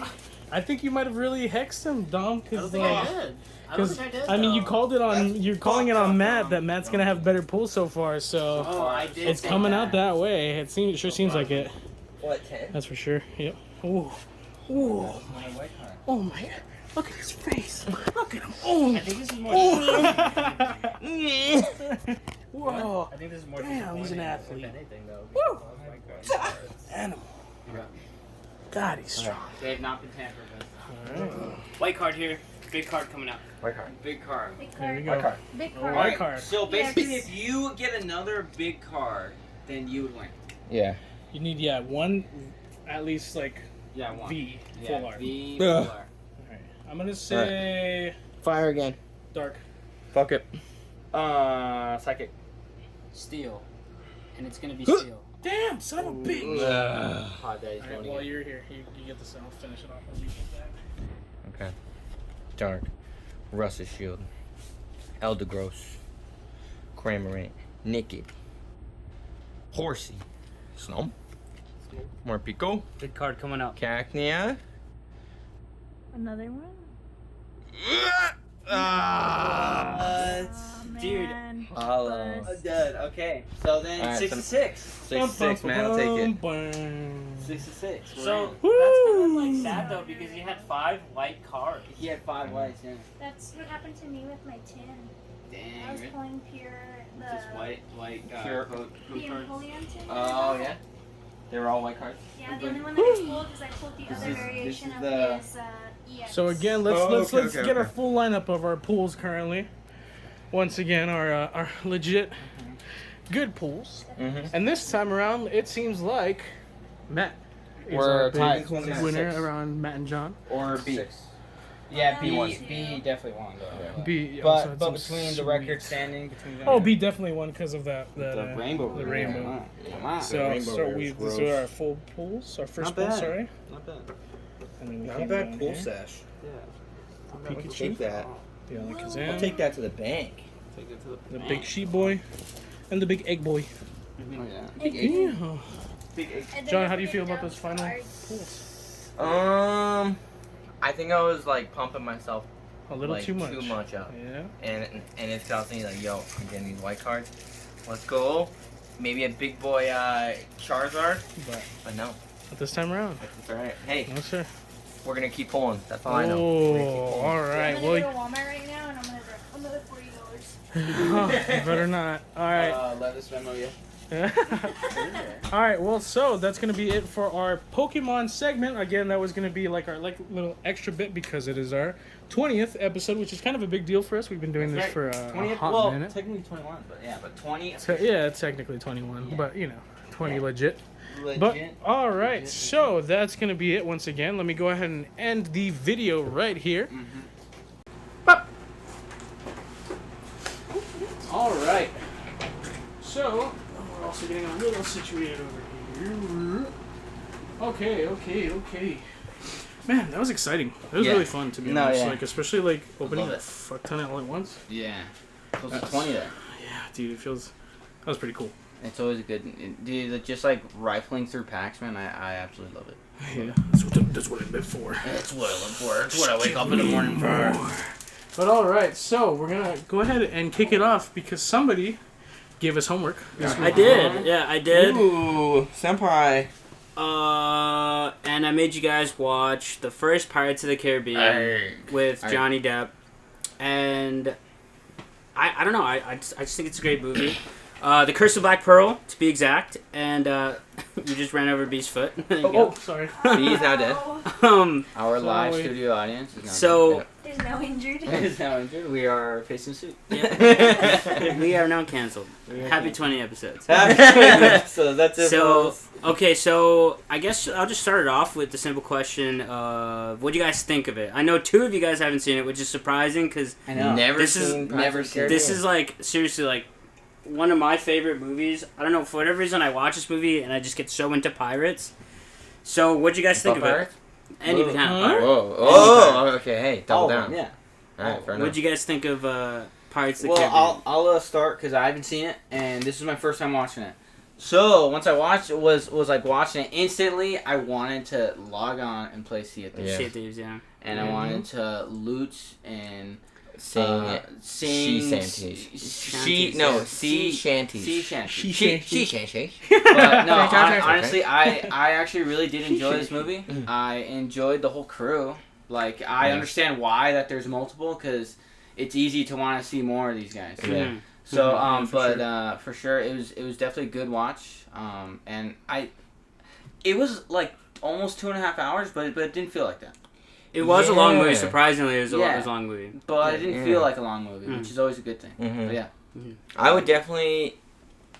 I think you might have really hexed him, Dom, I don't because think I did. I don't think I did. I mean, you though. called it on. You're calling it on Matt that Matt's gonna have better pulls so far. So Oh, I did. it's say coming that. out that way. It sure seems like it. What, 10? That's for sure. Yep. Ooh. Ooh. My white card. Oh my God. Look at his face. Look at him. Oh. I think this is more. Whoa. I think this is more. Damn, he's an disappointing, athlete. If anything, though. Woo. White cards. Animal. Yeah. God, he's strong. They have not been tampered with. All right. White card here. Big card coming up. White card. Big card. Big There we card. go. Big Oh, card. white card. So basically, Yes. if you get another big card, then you would win. Yeah. You need one, at least like Yeah, one. V Yeah, full art. V Ugh. full art. All right. I'm gonna say Fire again. dark. Fuck it. Psychic. Steel. And it's gonna be steel. Damn, son of a bitch. Pod Daddy's All right, going while again. you're here, you get this. I'll finish it off. As you get that. Okay. Dark. Rusted Shield. Eldegross. Cramorant. Naked. Horsey. Snom. Morpeko. Big card coming up. Cacnea. Another one. Dude. Man. Hollow. Buzz. Dead. Okay. So then Alright, 66. 66, man. I'll take it. 66. So Woo! that's kind of like sad though because he had 5 white cards. He had 5 whites, yeah. That's what happened to me with my tin. I Dang. was Really? pulling pure the Just white, Pure- code the cards. Empoleon tin. Oh, yeah? They were all white cards? Yeah, the only one that I pulled is I pulled the This other is- variation this of is the- his EX. So again, let's Oh, let's okay, let's okay, get our okay. full lineup of our pools currently. Once again, our legit good pools. Mm-hmm. And this time around, it seems like Matt is We're our tied. big winner around Matt and John. Or B. Yeah, He won. B definitely won. Though. B. also had But some between the sweet- record standing between them. Oh, B definitely won because of that. the rainbow. The rainbow. Come on. So, rainbow these gross. are our full pools. Our first Not pool, bad. sorry. Not bad. And then we Not came bad down pool here. sash. Yeah. I'll take that. Yeah, like I'll Kazan. take that to the bank. Take it to The big sheep boy. And the big egg boy. Oh yeah. Yeah. Big egg. And then John, don't how do you feel forget about this final cards. pools? I think I was like pumping myself A little like, too much. up. Yeah. And it's causing me like, yo, I'm getting these white cards. Let's go. Maybe a big boy Charizard. But no. But this time around. That's alright. Hey, No, sir. we're gonna keep pulling. That's all I know. Oh, We're gonna keep pulling. all I'm right. gonna Well, go to Walmart right now and I'm gonna drop another $40. oh, better not. All right. Lettuce memo, yeah. All right. Well, so that's gonna be it for our Pokemon segment. Again, that was gonna be like our little extra bit because it is our 20th episode, which is kind of a big deal for us. We've been doing this for a hot minute. Technically 21, but yeah, but 20. So, yeah, it's technically 21, but 20 legit. Legit. But all right, so that's gonna be it once again. Let me go ahead and end the video right here. Bop. All right. So we're also getting a little situated over here. Okay. Man, that was exciting. That was Yeah. really fun to be No, honest. yeah. Like especially like opening Love a it. fuck ton all at once. Yeah. Close to That's- 20 there. Yeah, dude, it feels. That was pretty cool. It's always good. Dude, just like rifling through packs, man, I absolutely love it. Yeah, that's what I live for. That's what I live for. That's what I wake up in the morning for. But all right, so we're gonna go ahead and kick it off because somebody gave us homework. I did. Yeah, I did. Ooh, senpai. And I made you guys watch the first Pirates of the Caribbean with Johnny Depp, and I don't know. I just think it's a great movie. The Curse of Black Pearl, to be exact, and we just ran over B's foot. There you Oh, go. sorry. B is now dead. Our live Sorry. studio audience is now So There's no injured. is now injured. We are facing suit. we are now canceled. Happy 20 episodes. So that's it. So folks. okay, so I guess I'll just start it off with the simple question of what do you guys think of it? I know two of you guys haven't seen it, which is surprising because I know. Never This is- seen. never Pirates of the seen- Caribbean. this is like seriously like one of my favorite movies. I don't know, for whatever reason I watch this movie and I just get so into pirates. So what do you guys think of Pirates? it? Any kind of pirate. Oh, okay. Hey, double down. Yeah. All right, fair What enough. do you guys think of Pirates of the Well, Caribbean? I'll start because I haven't seen it, and this is my first time watching it. So once I watched it, was like watching it instantly. I wanted to log on and play Sea of Thieves, Yeah. Sea of Thieves, yeah. and I wanted to loot and Sing sing sea shanties. Sea shanties. Sea shanties. Sea shanties. But no, Okay. honestly, I actually really did enjoy this movie. I enjoyed the whole crew. Like, I Yeah. understand why that there's multiple, because it's easy to want to see more of these guys. Yeah. Mhm. So, Yeah, for but sure. for sure, it was definitely a good watch. And it was like almost 2.5 hours, but it didn't feel like that. It was a long movie, Yeah. surprisingly. It was Yeah. a long movie. But it didn't Yeah. feel like a long movie, which is always a good thing. Mhm. But yeah. I would definitely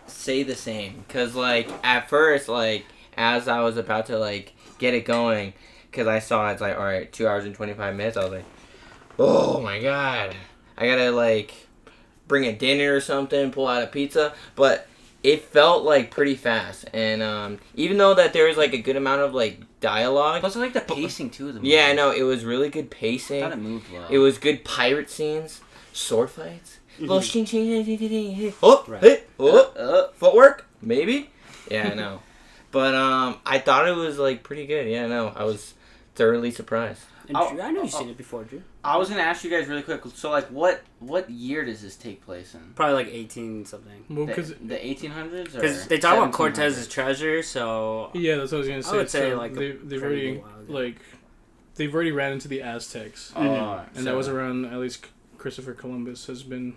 say the same, cause like at first, like as I was about to like get it going, cause I saw it's like all right, 2 hours and 25 minutes. I was like, oh my god, I gotta like bring a dinner or something, pull out a pizza, but it felt like pretty fast. And even though that there was like a good amount of like dialogue, Plus, I like the pacing too of the movie. yeah, no, it was really good I pacing. thought it moved well. It was good pirate scenes, sword fights. Little Mhm. shing shing shing shing shing shing. Oh, Right. hey, oh, footwork, maybe. Yeah, I know. But I thought it was like pretty good. Yeah, no, I was thoroughly surprised. And Oh, Drew, I know you've oh, seen it before, Drew. I was gonna ask you guys really quick. So, like, what year does this take place in? Probably like 18 something. Well, The, because the 1800s? Because they talk about 1700s? Cortez's treasure, so yeah, that's what I was gonna say. I would say So like a they've pretty already good while ago. like they've already ran into the Aztecs, Oh, alright. and that was around at least Christopher Columbus has been.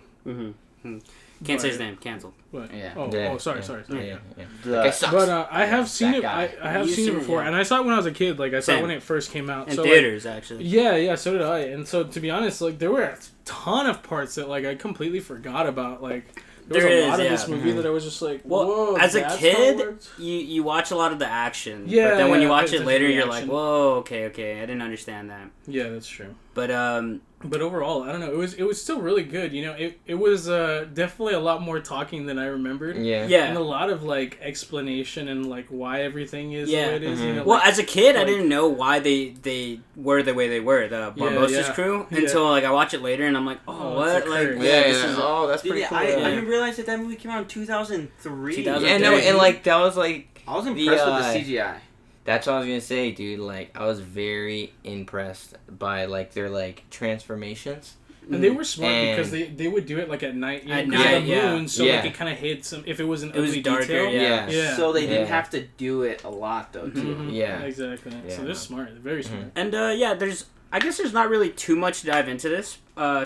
Can't say his But- name. Canceled. What? Yeah. Oh, Yeah, sorry. Yeah. The- That guy sucks. But I have Yeah, seen that it. guy. I have You've seen seen it it, before, yeah. and I saw it when I was a kid. Like I saw it Same. when it first came out. In so, theaters, actually. Yeah, so did I. And so to be honest, like there were a ton of parts that like I completely forgot about. Like There was There a lot is, of this yeah. movie that I was just like, Well, whoa. as a that's how it kid, worked? you watch a lot of the action. Yeah, But then when you yeah, watch it's it just later, you're reaction. like, whoa, okay, I didn't understand that. Yeah, that's true. But overall, I don't know. It was still really good. You know, it was definitely a lot more talking than I remembered. Yeah. yeah. And a lot of like explanation and like why everything is Yeah. the way it is. You know, Well, like, as a kid, I like- didn't know why they were the way they were, the Barbosa's yeah. crew, Yeah. until like I watch it later and I'm like, Oh, oh, it's what? a Like, curse. Yeah, this is oh, that's pretty cool. I yeah. didn't realize that movie came out in 2003. 2003. Yeah, no, and like that was like I was impressed with The, the CGI. that's what I was gonna say, dude. Like I was very impressed by like their like transformations. and they were smart And- because they would do it like at night, At because of night, the yeah. moon, so Yeah. like it kind of hid some. If it was an It was ugly darker, detail, yeah. Yeah. So they didn't Yeah. have to do it a lot though, too. Mhm. Yeah. exactly. Yeah, So no. they're smart. They're very smart. And yeah, I guess there's not really too much to dive into this.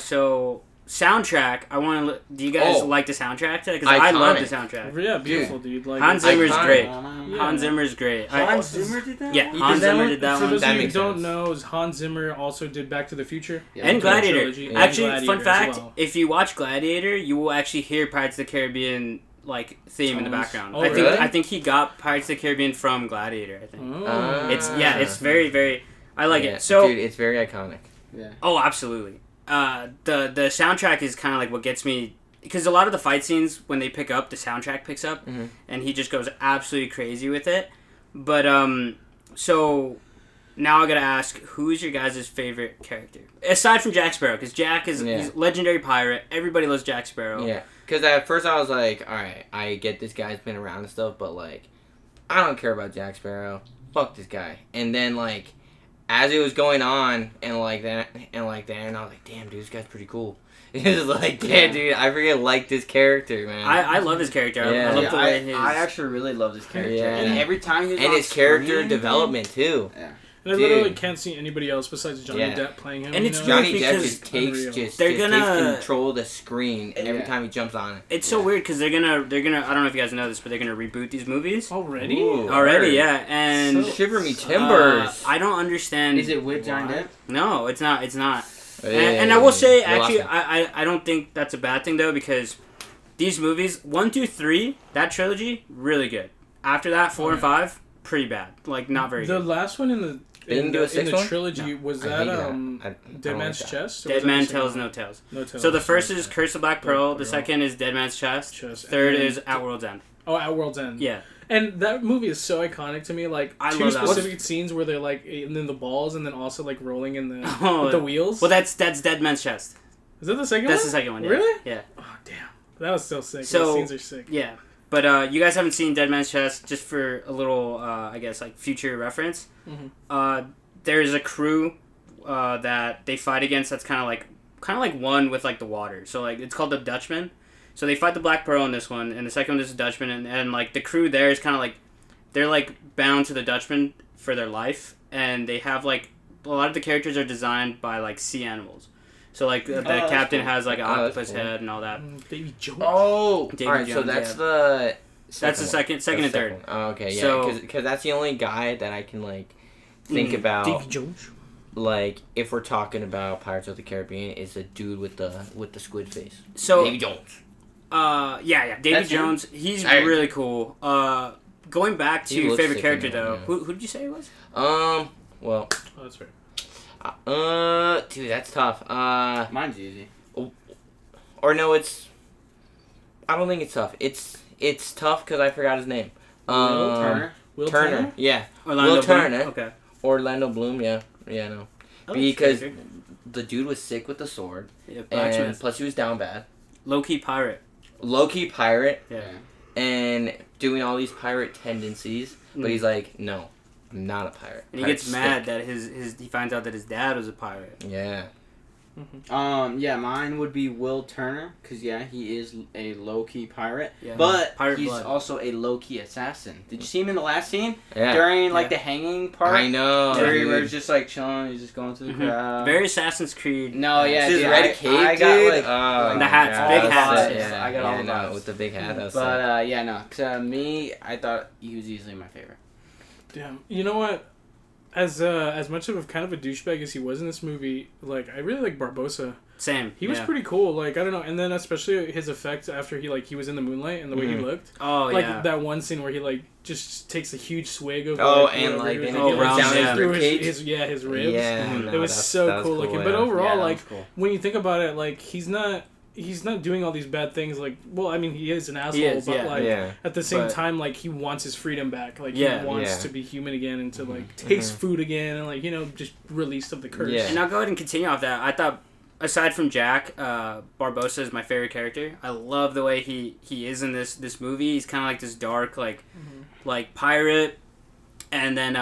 So soundtrack, I want to. Do you guys Oh. like the soundtrack? Because I love the Iconic. soundtrack. Yeah, beautiful, dude. Like Hans it's- Zimmer's Iconic. great. Yeah. Hans Zimmer's great. Hans Zimmer did that? Yeah, one? Hans that Zimmer one? did that For one. those That of you who makes don't sense. know, Hans Zimmer also did Back to the Future. Yeah. And Gladiator. trilogy, and Actually, Gladiator fun as fact: well. if you watch Gladiator, you will actually hear Pirates of the Caribbean like theme in the Tones. background. Oh, really? I think he got Pirates of the Caribbean from Gladiator. I think Oh. it's very very. I like Yeah, it. So dude, it's very iconic. Yeah. oh, absolutely. The soundtrack is kind of like what gets me, because a lot of the fight scenes when they pick up, the soundtrack picks up, Mhm. and he just goes absolutely crazy with it. But so now I gotta ask, who's your guys' favorite character aside from Jack Sparrow? Because Jack is Yeah. he's a legendary pirate. Everybody loves Jack Sparrow. Yeah, because at first I was like, all right, I get this guy's been around and stuff, but like, I don't care about Jack Sparrow. Fuck this guy. And then like, as it was going on, and like that, and I was like, damn, dude, this guy's pretty cool. It was like, damn, dude, I freaking like this character, man. I love his character. Yeah. I love Yeah, the way his. I actually really love this character. Yeah. And every time he's and on his character screen, development too. And I literally Dude. can't see anybody else besides Johnny Yeah. Depp playing him. And you it's know? weird Johnny Depp because just takes Unreal. They're takes gonna- control of the screen every Yeah. time he jumps on it. It's so weird because they're gonna. I don't know if you guys know this, but they're gonna reboot these movies Already? Ooh. already. word. Yeah, and Shiver me timbers. I don't understand. Is it with Johnny why. Depp? No, it's not. It's not. And I will say, You lost actually, me. I don't think that's a bad thing though, because these movies 1, 2, 3, that trilogy, really good. After that, 4 and 5, pretty bad. Like not very The good. last one in the They didn't do a sixth one? trilogy was I that hate that. I Dead don't Man's like that. Chest? Or Dead was that Man the second Tells one? No Tales. No Tales. So the first is Okay. Curse of Black Pearl. The Pearl. second is Dead Man's Chest. Chest. Third And then- is At World's End. Oh, At World's End. Yeah. And that movie is so iconic to me. Like I two love that. specific scenes where they're like, and then the balls, and then also like rolling in the Oh, with the wheels. Well, that's Dead Man's Chest. Is that the second That's one? the second one. Yeah. Really? Yeah. Oh damn, that was still sick. So- Those scenes are sick. Yeah. But you guys haven't seen Dead Man's Chest, just for a little, I guess, like future reference. Mhm. There's a crew that they fight against that's kind of like one with like the water. So like it's called the Dutchman. So they fight the Black Pearl in this one, and the second one is the Dutchman, and like the crew there is kind of like they're like bound to the Dutchman for their life, and they have like a lot of the characters are designed by like sea animals. So like the that's captain cool. has like an Oh, that's octopus cool. head and all that. Davy Jones. Oh, Davy alright, so Jones, that's yeah. the That's the second That's and the third. second one. Oh, okay, yeah, So- because that's the only guy that I can like think Mm, about. Davy Jones. Like if we're talking about Pirates of the Caribbean, is the dude with the squid face. So Davy Jones. yeah, Davy That's him? Jones. He's Hey. really cool. Going back He to looks favorite sick character in that, though, yeah. who did you say it was? Well, Oh, that's right. dude, that's tough. Mine's easy. Or no, it's. I don't think it's tough. It's tough because I forgot his name. Will Turner. Will Turner. Yeah. Orlando Will Bloom? Turner. Okay. Orlando Bloom. Yeah. Yeah. No. I like Because his character. the dude was sick with the sword, Yeah, and blacksmith. plus he was down bad. Low key pirate. Low key pirate, Yeah. and doing all these pirate tendencies, but Mm. he's like, no, I'm not a pirate. And he Pirate's gets mad sick. that he finds out that his dad was a pirate. Yeah. Yeah, mine would be Will Turner, because, yeah, he is a low-key pirate. Yeah. But Pirate he's blood. also a low-key assassin. Did you see him in the last scene? Yeah. During, like, Yeah. the hanging part? I know. Where he dude. was just, like, chilling, he's just going through the Mhm. crowd. Very Assassin's Creed. No, yeah, His dude, red cape, I got, dude. like, Oh, The my hats, God, big that was hats. sick. Yeah, I got all the no, vibes. with the big hat. That was sick. But, yeah, no. To me, I thought he was easily my favorite. Damn. You know what? as much of a kind of a douchebag as he was in this movie, like I really like Barbossa. Same. He was pretty cool. Like I don't know, and then especially his effect after he was in the moonlight and the way he looked. Oh like, yeah. that one scene where he like just takes a huge swig of. And like then it round down his through ribcage. his ribs. Yeah, It was so cool looking. But overall, like cool. when you think about it, like he's not doing all these bad things. Like, well, I mean, he is an asshole, but like at the same time, like he wants his freedom back. Like he wants to be human again and to like taste food again and like just release of the curse. Yeah. And I'll go ahead and continue off that. I thought, aside from Jack, Barbossa is my favorite character. I love the way he is in this movie. He's kind of like this dark like pirate, and then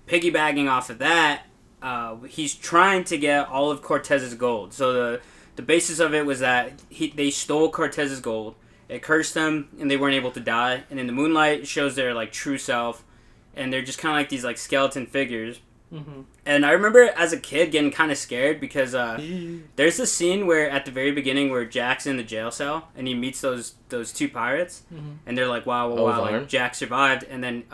piggybacking off of that, he's trying to get all of Cortez's gold. So the basis of it was that they stole Cortez's gold. It cursed them, and they weren't able to die. And in the moonlight, it shows their like true self, and they're just kind of like these like skeleton figures. Mm-hmm. And I remember as a kid getting kind of scared because there's this scene where at the very beginning where Jack's in the jail cell and he meets those two pirates, and they're like, wow, like Jack survived. And then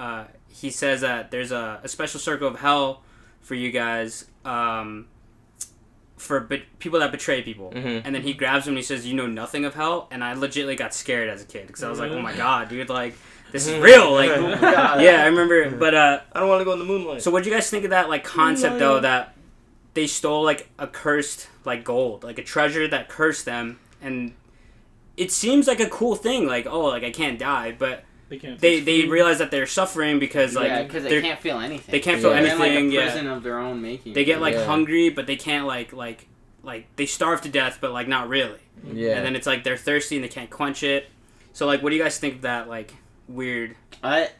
he says that there's a special circle of hell for you guys, for people that betray people. And then he grabs him and he says, you know nothing of hell. And I legitimately got scared as a kid because I was like, oh my god, dude, like this is real. Like yeah, I remember. But I don't want to go in the moonlight. So what do you guys think of that like concept though, that they stole like a cursed like gold, like a treasure that cursed them? And it seems like a cool thing, like, oh, like I can't die, but they realize that they're suffering because like because they can't feel anything. They can't feel anything. They're in, like, a prison of their own making. They get like hungry, but they can't like they starve to death, but like not really. Yeah. And then it's like they're thirsty and they can't quench it. So like, what do you guys think of that like weird? I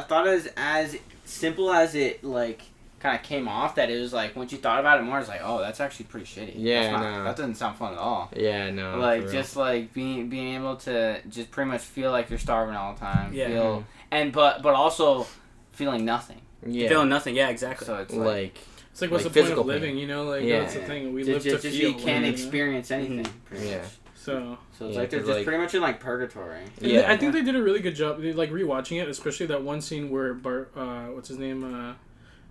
thought it was as simple as it like kind of came off, that it was like once you thought about it more, it's like, oh, that's actually pretty shitty. Yeah, that doesn't sound fun at all. Yeah, no. Like just like being able to just pretty much feel like you're starving all the time. Yeah. But also feeling nothing. Yeah. Feeling nothing. Yeah, exactly. So it's like it's like what's like the point of physical living? pain. You know, like Yeah. that's the thing. We live just to feel. you can't you know? experience anything. Pretty Yeah. much. So it's Yeah, like they're 'cause, just like- pretty much in like purgatory. yeah, I think they did a really good job. Like rewatching it, especially that one scene where what's his name,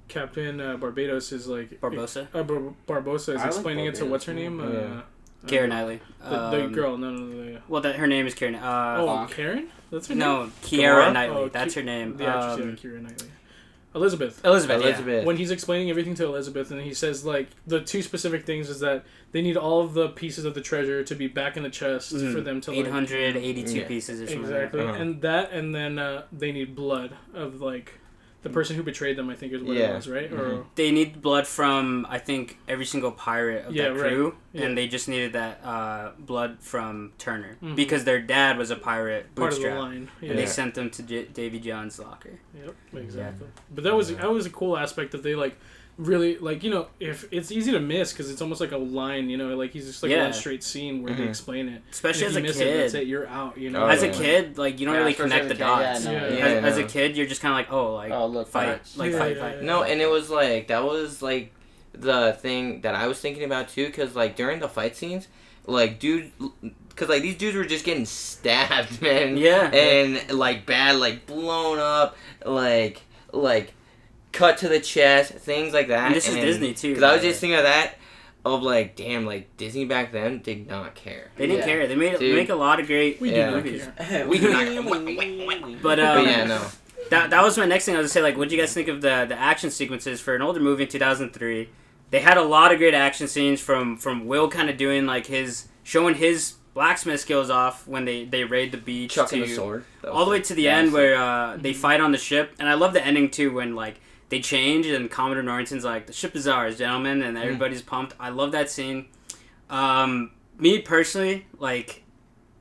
Captain Barbados is like Barbossa. Barbossa is I like explaining it to Barbados, what's her name? Keira Knightley. The girl, no. Well, her name is Keira. Karen? That's her name? No, Keira Knightley. Oh, That's her name. The actress, Keira Knightley. Elizabeth. Elizabeth. When he's explaining everything to Elizabeth, and he says, like, the two specific things is that they need all of the pieces of the treasure to be back in the chest for them to, like... 882 pieces or something. Exactly. Like that. And then they need blood of, like... The person who betrayed them, I think, is what it was, right? Or They need blood from, I think, every single pirate of that crew, and they just needed that blood from Turner because their dad was a pirate, part of the Bootstrap, line. and they sent them to Davy John's locker. Yep, exactly. But that was a cool aspect that they like really like, you know, if it's easy to miss because it's almost like a line, you know, like he's just like one straight scene where they explain it. Especially and if as you a miss kid, it, that's it, you're out. You know, as a kid, like you don't really connect the dots. As a kid, you're just kind of like, oh, like look, fight, like fight. No, and it was like that was like the thing that I was thinking about too, because like during the fight scenes, like dude, because like these dudes were just getting stabbed, man. Yeah. And like bad, like blown up, like cut to the chest, things like that. And this is Disney too. Because I was just thinking of that, of like, damn, like Disney back then did not care. They didn't care. They make a lot of great movies. We do not. But yeah, no. That was my next thing I was gonna say. Like, what do you guys think of the action sequences for an older movie in 2003? They had a lot of great action scenes from Will kind of doing like showing his blacksmith skills off when they raid the beach, chucking the sword, all the way to the end where they fight on the ship. And I love the ending too when like they change and Commodore Norrington's like, the ship is ours, gentlemen, and everybody's pumped. I love that scene. Me personally, like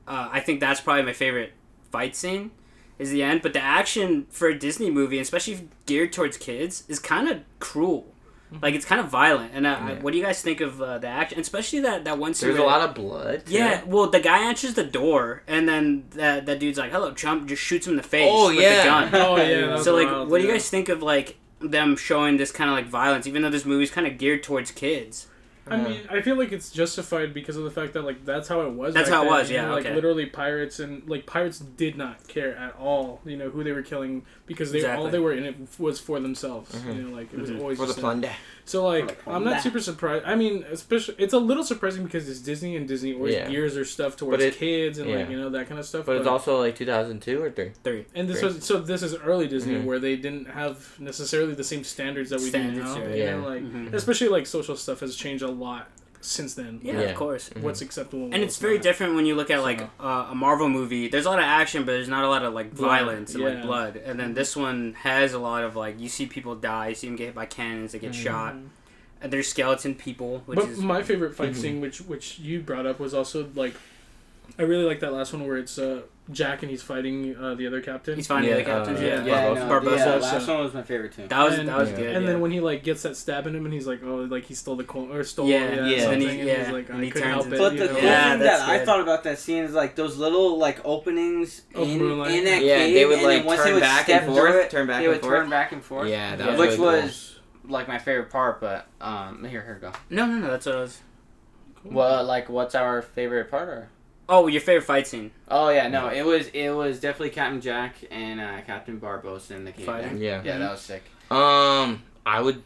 I think that's probably my favorite fight scene is the end. But the action for a Disney movie, especially geared towards kids, is kind of cruel. Like, it's kind of violent. And what do you guys think of the action? Especially that one scene. There's a lot of blood. Yeah, well, the guy answers the door, and then that dude's like, hello, chump, just shoots him in the face with the gun. Oh, yeah. So, like, what do you guys think of, like, them showing this kind of, like, violence, even though this movie's kind of geared towards kids? I mean, I feel like it's justified because of the fact that like that's how it was. That's back how it then, was, yeah. Like okay. literally pirates did not care at all. You know who they were killing because all Exactly. they were in it was for themselves. You know, like it was always For the just plunder. So like I'm not super surprised. I mean, especially it's a little surprising because it's Disney and Disney always gears their stuff towards kids and like that kind of stuff. But it's also like 2002 or 3. 3. And this is early Disney where they didn't have necessarily the same standards that we do now. You know, like especially like social stuff has changed a lot since then. Yeah, of course. What's acceptable and it's very different when you look at like a Marvel movie. There's a lot of action, but there's not a lot of like violence and like blood. And then this one has a lot of like you see people die, you see them get hit by cannons, they get shot, and there's skeleton people. Which is my favorite fight scene, which you brought up, was also like I really like that last one where it's Jack and he's fighting the other captain. He's fighting the other captain. Barbosa. Yeah, last one was my favorite too. That was good. And then when he like gets that stab in him and he's like, oh, like he stole the coin or stole something. And he's like, I couldn't help it. But the cool thing that I thought about that scene is like those little like openings in that cave. Yeah, they would like once turn back and forth. Turn back and forth. Yeah, that which really was like my favorite part. But here go. No, that's what I was. Cool. Well, like what's our favorite part? Or? Oh, your favorite fight scene? Oh yeah, no, it was definitely Captain Jack and Captain Barbosa in the cave. Yeah, that was sick. I would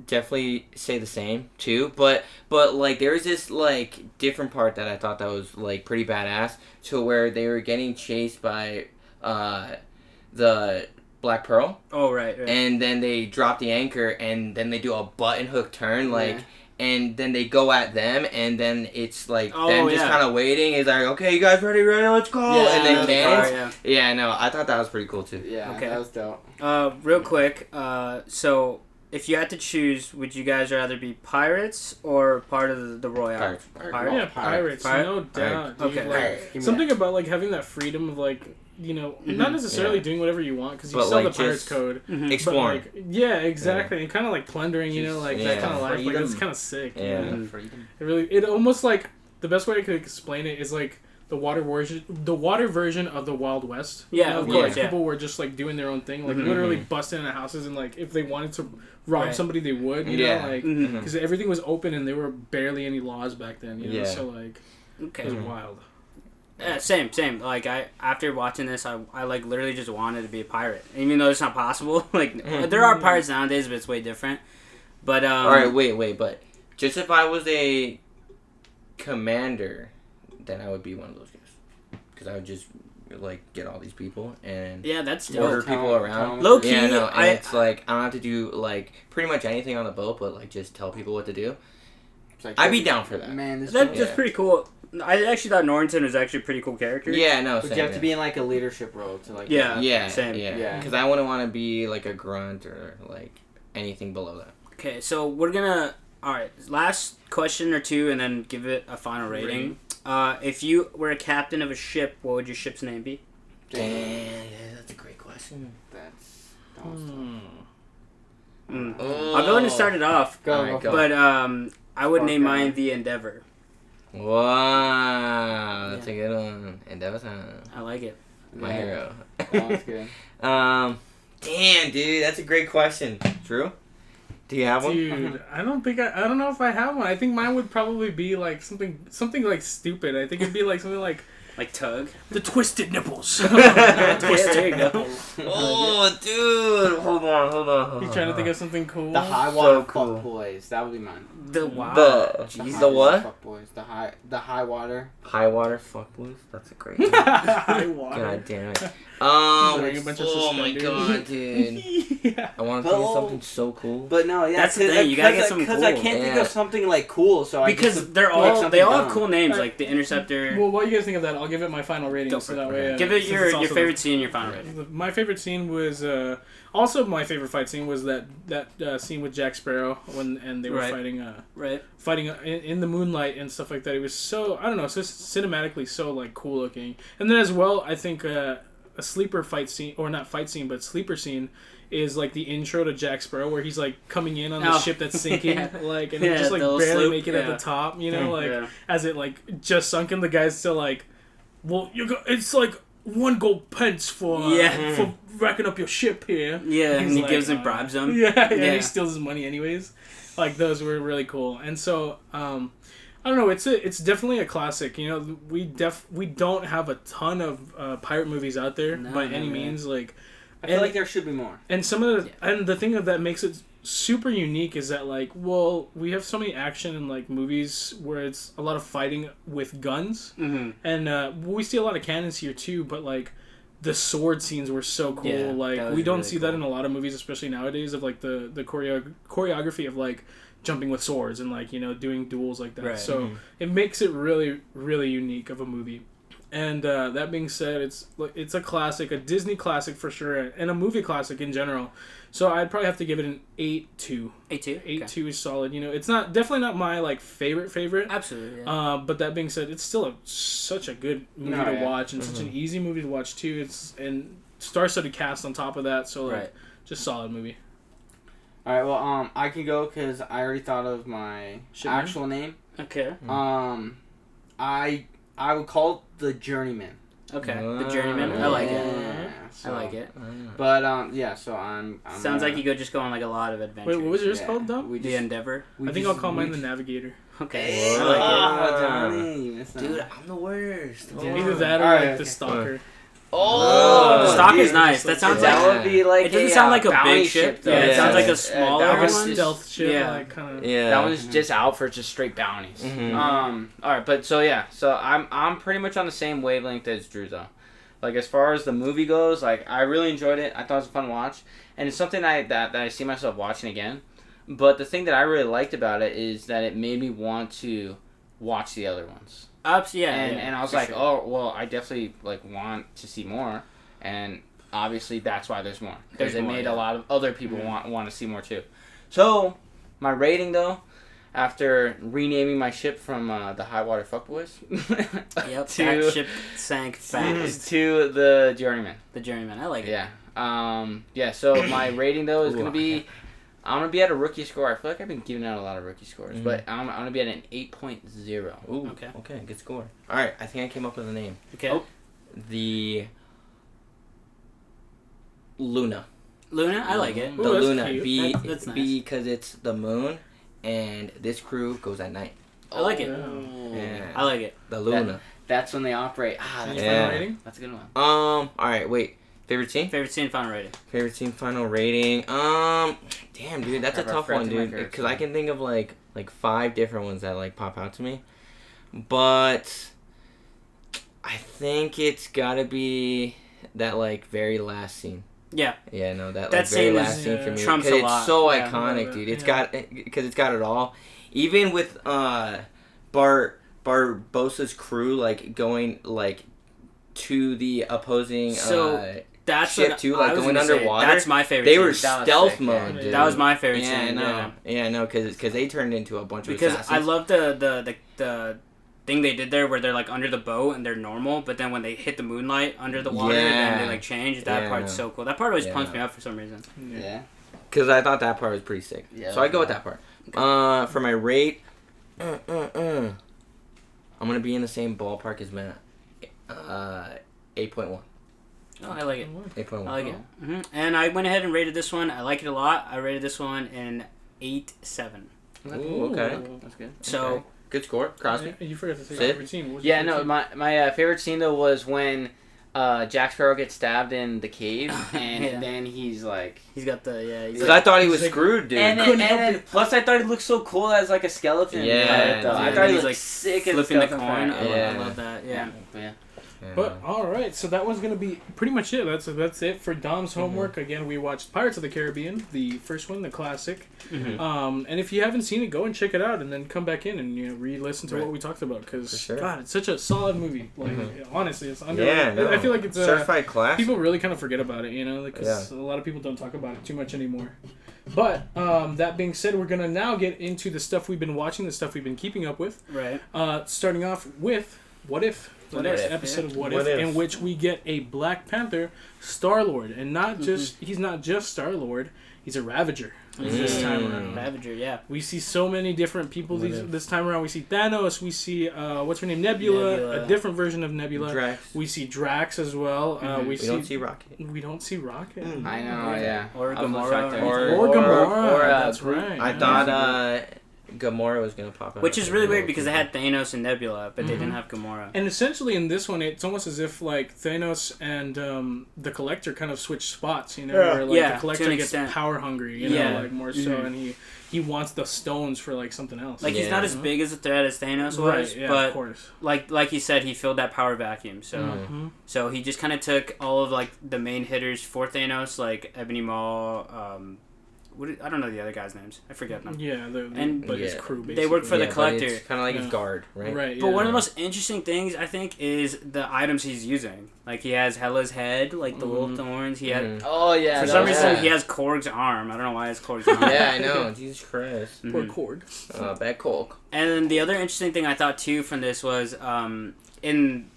definitely say the same too, but like there was this like different part that I thought that was like pretty badass, to where they were getting chased by the Black Pearl. Oh right. And then they drop the anchor, and then they do a button hook turn like. Yeah. And then they go at them, and then it's like them just kind of waiting. It's like, okay, you guys ready, let's go. Yeah, and then dance. Yeah, no, I thought that was pretty cool too. Yeah, okay. That was dope. Real quick, so if you had to choose, would you guys rather be pirates or part of the Royale? Pirates. Yeah, pirates. No doubt. Okay. Like, something about like having that freedom of like, you know, not necessarily doing whatever you want because you still have the Pirates Code. Exploring. Like, yeah, exactly. And kind of like plundering, you know, like that kind of life. Like, it's kind of sick. Yeah. You know? It almost like, the best way I could explain it is like the water version of the Wild West. Yeah, you know, of course. Like, people were just like doing their own thing, like literally busting into houses, and like if they wanted to rob somebody, they would. You know, like because everything was open and there were barely any laws back then. You know, so like it was wild. Yeah, same. Like after watching this, I like literally just wanted to be a pirate, even though it's not possible. Like there are pirates nowadays, but it's way different. But all right, wait, but just if I was a commander, then I would be one of those guys, because I would just like get all these people and that's order people around. Low key, it's like I don't have to do like pretty much anything on the boat, but like just tell people what to do. Like, I'd be down for that. Man, that's pretty cool. I actually thought Norrington was actually a pretty cool character. Yeah, no, but you have to be in like a leadership role to like. Same. Because I wouldn't want to be like a grunt or like anything below that. Okay, so we're gonna last question or two, and then give it a final rating. If you were a captain of a ship, what would your ship's name be? Damn, that's a great question. I'll go ahead and start it off. Go. But I would name mine the Endeavor. Wow, that's a good one. Endeavor time. I like it. My hero. That's good. Damn, dude, that's a great question. Drew, do you have one? Dude, I don't know if I have one. I think mine would probably be like something like stupid. I think it'd be like something like Tug. The Twisted Nipples. There you go. Oh, dude, hold on. You trying to think of something cool? The high water fuck boys. That would be mine. The what? The what? Fuck boys. The high water. High water fuck boys. That's a great one. High water. God damn it. A bunch of Oh my god, dude. I want to think of something so cool. But no, yeah, that's the thing. You gotta get something cool. Because I can't think of something like cool, so because they all have cool names, like the Interceptor. Well, while you guys think of that, I'll give it my final rating. So that way, give it your favorite scene, your final rating. My favorite scene was also my favorite fight scene was that scene with Jack Sparrow and they were fighting in the moonlight and stuff like that. It was so, I don't know, so cinematically so like cool looking. And then as well, I think a sleeper fight scene, or not fight scene, but sleeper scene, is like the intro to Jack Sparrow where he's like coming in on the ship that's sinking, like, and he just like barely make it at the top, you know, like as it like just sunk in, the guy's still like, well, it's like 1 gold pence for racking up your ship here. Yeah, He's and he like, gives him bribes him. Yeah, and he steals his money anyways. Like, those were really cool. And so, I don't know, it's definitely a classic. You know, we don't have a ton of pirate movies out there by any means. Like, I feel like there should be more. And some of the and the thing that makes it super unique is that, like, well, we have so many action and like movies where it's a lot of fighting with guns, and we see a lot of cannons here too. But like, the sword scenes were so cool. Yeah, like, we don't see that in a lot of movies, especially nowadays. Of like the choreography of like jumping with swords and like, you know, doing duels like that. Right. So it makes it really, really unique of a movie. And that being said, it's a classic, a Disney classic for sure, and a movie classic in general. So I'd probably have to give it an 8-2. 8-2? 8-2 is solid. You know, it's definitely not my like favorite. Absolutely. Yeah. But that being said, it's still such a good movie to watch, and such an easy movie to watch too. And star-studded cast on top of that. So like, just solid movie. All right. Well, I can go because I already thought of my actual name. Okay. I would call it The Journeyman. Okay, The Journeyman. I like it. Yeah, so, I like it. But yeah, so I'm Sounds like you could just go on like a lot of adventures. Wait, what was yours called, Dom? The Endeavor. I think I'll call mine The Navigator. Okay. I like it. Johnny, you missed Dude, out. I'm the worst. Either that or Alright, like The Stalker. Oh, the Stalker's dude, nice. That sounds that like would be like it doesn't sound like a bounty big ship. though. Yeah, it sounds like a that smaller Like a one's one. stealth ship. Yeah. Like, kind of. Yeah. That one's just out for just straight bounties. All right, but so yeah, so I'm pretty much on the same wavelength as Drew though. Like, as far as the movie goes, like, I really enjoyed it. I thought it was a fun watch, and it's something that I see myself watching again. But the thing that I really liked about it is that it made me want to watch the other ones. And I was like, oh well, I definitely like want to see more, and obviously that's why there's more, because it made a lot of other people want to see more too. So my rating though, after renaming my ship from the High Water Fuckboys, Yep, that ship sank fast. to the Journeyman. The Journeyman, I like it. Yeah. So my rating though is gonna be, I'm gonna be at a rookie score. I feel like I've been giving out a lot of rookie scores, but I'm gonna be at an 8.0. Ooh, Okay. Okay, good score. All right, I think I came up with a name. Okay. Oh. The Luna. Luna, I like it. Ooh, The that's Luna. cute. That's nice. Because it's the moon, and this crew goes at night. I like it. Yeah. I like it. The Luna. That's when they operate. That's Yeah. a rating. That's a good one. All right, wait. Favorite scene? Favorite scene, final rating. Favorite scene, final rating. Damn, dude, that's a tough one, dude. Because I can think of like 5 different ones that like pop out to me, but I think it's gotta be that like very last scene. Yeah. Yeah, no, that That like very scene last is, scene for me. trumps 'Cause a lot. It's so Yeah. iconic, dude. It's Yeah. because it's got it all. Even with Barbosa's crew like going like to the opposing That's ship what too, I like was going gonna say. underwater. That's my favorite They scene. were That was stealth sick, mode, yeah. dude. That was my favorite Yeah, scene. no. Yeah, no, because they turned into a bunch Because of assassins. I love the thing they did there where they're like under the boat and they're normal, but then when they hit the moonlight under the water, then they like change. That Yeah, part's no. so cool. That part always Yeah, pumps no. me up for some reason. Yeah. Because I thought that part was pretty sick. Yeah, So I go with that part. For my rate, I'm gonna be in the same ballpark as Matt. 8.1. Oh, I like it. 8.1. I like it. And I went ahead and rated this one. I like it a lot. I rated this one in 8.7. Ooh, okay. That's good. So Okay. Good score, Crosby. You forgot to say Sid? favorite scene. What was Yeah, your no, favorite scene? my favorite scene though was when Jack Sparrow gets stabbed in the cave, and Yeah. then he's like. he's got the He's Because like, I thought he was He's like- screwed, dude. And plus, I thought he looked so cool as like a skeleton. Yeah, though. I dude. thought he He's, looked like, sick as a flipping the skeleton coin. pirate. Yeah. I love that. Yeah. Yeah. Yeah. But all right, so that was gonna be pretty much it. That's it for Dom's homework. Again, we watched Pirates of the Caribbean, the first one, the classic. And if you haven't seen it, go and check it out, and then come back in and re-listen to what we talked about. Because For sure. God, it's such a solid movie. Like honestly, it's under. Yeah, no. I feel like it's certified class. people really kind of forget about it, because a lot of people don't talk about it too much anymore. But that being said, we're gonna now get into the stuff we've been watching, the stuff we've been keeping up with. Right. Starting off with What If. the next episode of What If, in which we get a Black Panther Star-Lord, and he's not just Star-Lord, he's a Ravager. This time around. Ravager, yeah. We see so many different people this time around. We see Thanos. We see what's her name, Nebula. A different version of Nebula. Drax. We see Drax as well. We don't see Rocket. We don't see Rocket. I know, yeah. Or Gamora. Or Gamora. That's right. I thought Gamora was gonna pop out. Which is really weird because they had Thanos and Nebula, but they didn't have Gamora. And essentially in this one, it's almost as if like Thanos and the Collector kind of switch spots, you know, where like the Collector gets power hungry, you know, like more so, and he wants the stones for like something else. Like he's not as big as a threat as Thanos was, but of course. like you said, he filled that power vacuum. So so he just kind of took all of like the main hitters for Thanos, like Ebony Maw. I don't know the other guys' names. I forget them. Yeah, but his crew basically. They work for the Collector. It's kind of like his guard, right? Right. But one of the most interesting things I think is the items he's using. Like he has Hela's head, like the little thorns. He had. Oh yeah. For some reason, he has Korg's arm. I don't know why he has Korg's arm. Yeah, I know. Jesus Christ. Poor Korg. Bad Korg. And then the other interesting thing I thought too from this was in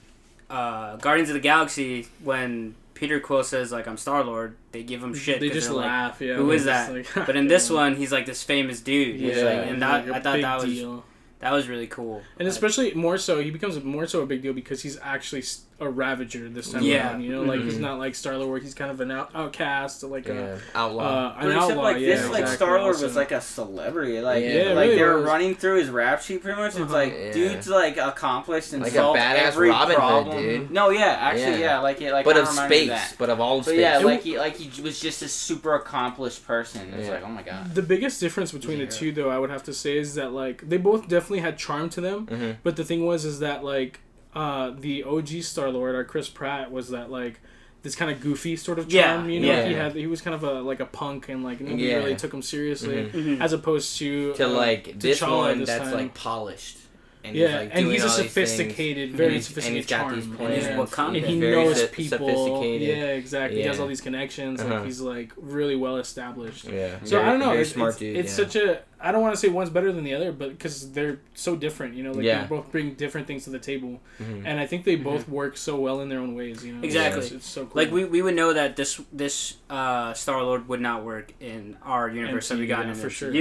Guardians of the Galaxy when Peter Quill says like I'm Star-Lord, they give him shit. They just laugh. Like, who is that? Like, but in this one, he's like this famous dude. He's like, and that I thought that was deal. That was really cool. And especially more so, he becomes more so a big deal because he's actually a Ravager this time around. You know, like he's not like Star-Lord. He's kind of an outcast, like a outlaw. But except like this, like Star-Lord was like a celebrity. Like like really they were running through his rap sheet pretty much. It's like dude's like accomplished and like solved a badass every Robin problem. Hood, dude. No, actually, like but of space, that. But of all of but space. yeah, like he was just a super accomplished person. It's like, oh my god. The biggest difference between the two, though, I would have to say, is that like they both definitely had charm to them. But the thing is that like the OG Star-Lord, our Chris Pratt, was that like this kind of goofy sort of charm. You know, he was kind of like a punk, and like nobody really took him seriously, as opposed to like this T'Challa one this that's time. like polished. And and he's a sophisticated, very sophisticated charm. And he knows people. Yeah, exactly. He has all these connections. Like he's like really well established. Yeah. So I don't know. Very smart dude. It's such a. I don't want to say one's better than the other, but because they're so different, you know, like they both bring different things to the table, and I think they both work so well in their own ways. You know, exactly. It's so cool. Like we would know that this Star-Lord would not work in our universe that we got in for sure.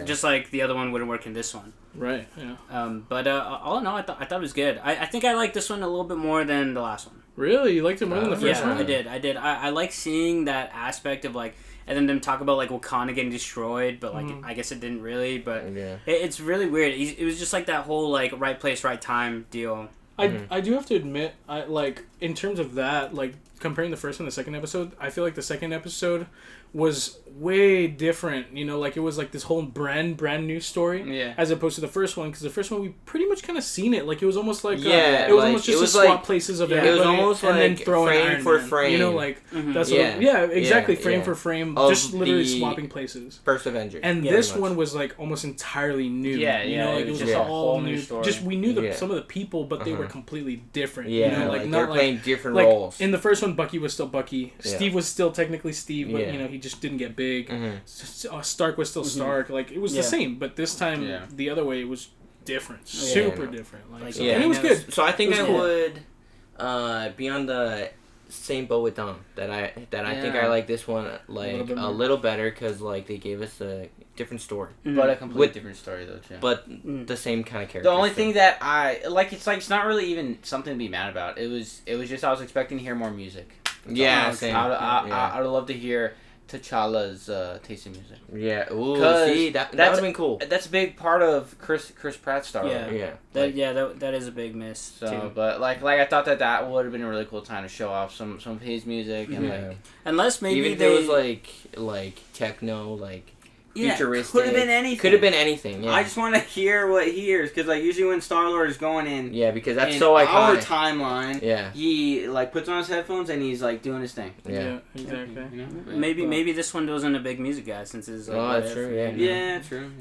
Just like the other one wouldn't work in this one. Right. Yeah. But all in all, I thought it was good. I think I like this one a little bit more than the last one. Really, you liked it more than the first one? I did. I like seeing that aspect of like, and then them talk about like Wakanda getting destroyed, but like I guess it didn't really. But it's really weird. It was just like that whole like right place, right time deal. I do have to admit, I like in terms of that, like comparing the first and the second episode, I feel like the second episode was way different. You know, like it was like this whole brand new story, as opposed to the first one. Because the first one we pretty much kind of seen it. Like it was almost like it was almost just a swap places of everybody. It was almost and like then throw frame for frame. You know, like that's exactly frame for frame, just literally swapping places. First Avenger. And this one was like almost entirely new. You know, like it was just a whole new story. Just we knew some of the people, but they were completely different. You know, like not they're playing different like roles. in the first one, Bucky was still Bucky. Steve was still technically Steve, but you know he just didn't get big. Stark was still Stark. Like it was the same, but this time the other way it was different, super different. Like, and it was good. So I think I would be on the same boat with Dom. That I think I like this one like a little better because like they gave us a different story, but a completely different story though too. But the same kind of character. The only thing that I like, it's not really even something to be mad about. It was just I was expecting to hear more music. Same. I would love to hear T'Challa's taste in music. Yeah, ooh, see, that would have been cool. That's a big part of Chris Pratt's star. That is a big miss. So, too. but like I thought that would have been a really cool time to show off some of his music and like unless maybe even if it was like techno, like futuristic. Could have been anything. Could have been anything. Yeah. I just want to hear what he hears because like usually when Star-Lord is going in, because that's in so iconic. Our timeline, he like puts on his headphones and he's like doing his thing. Yeah, exactly. You know? Maybe this one wasn't a big music guy since it's. That's true. Yeah, true.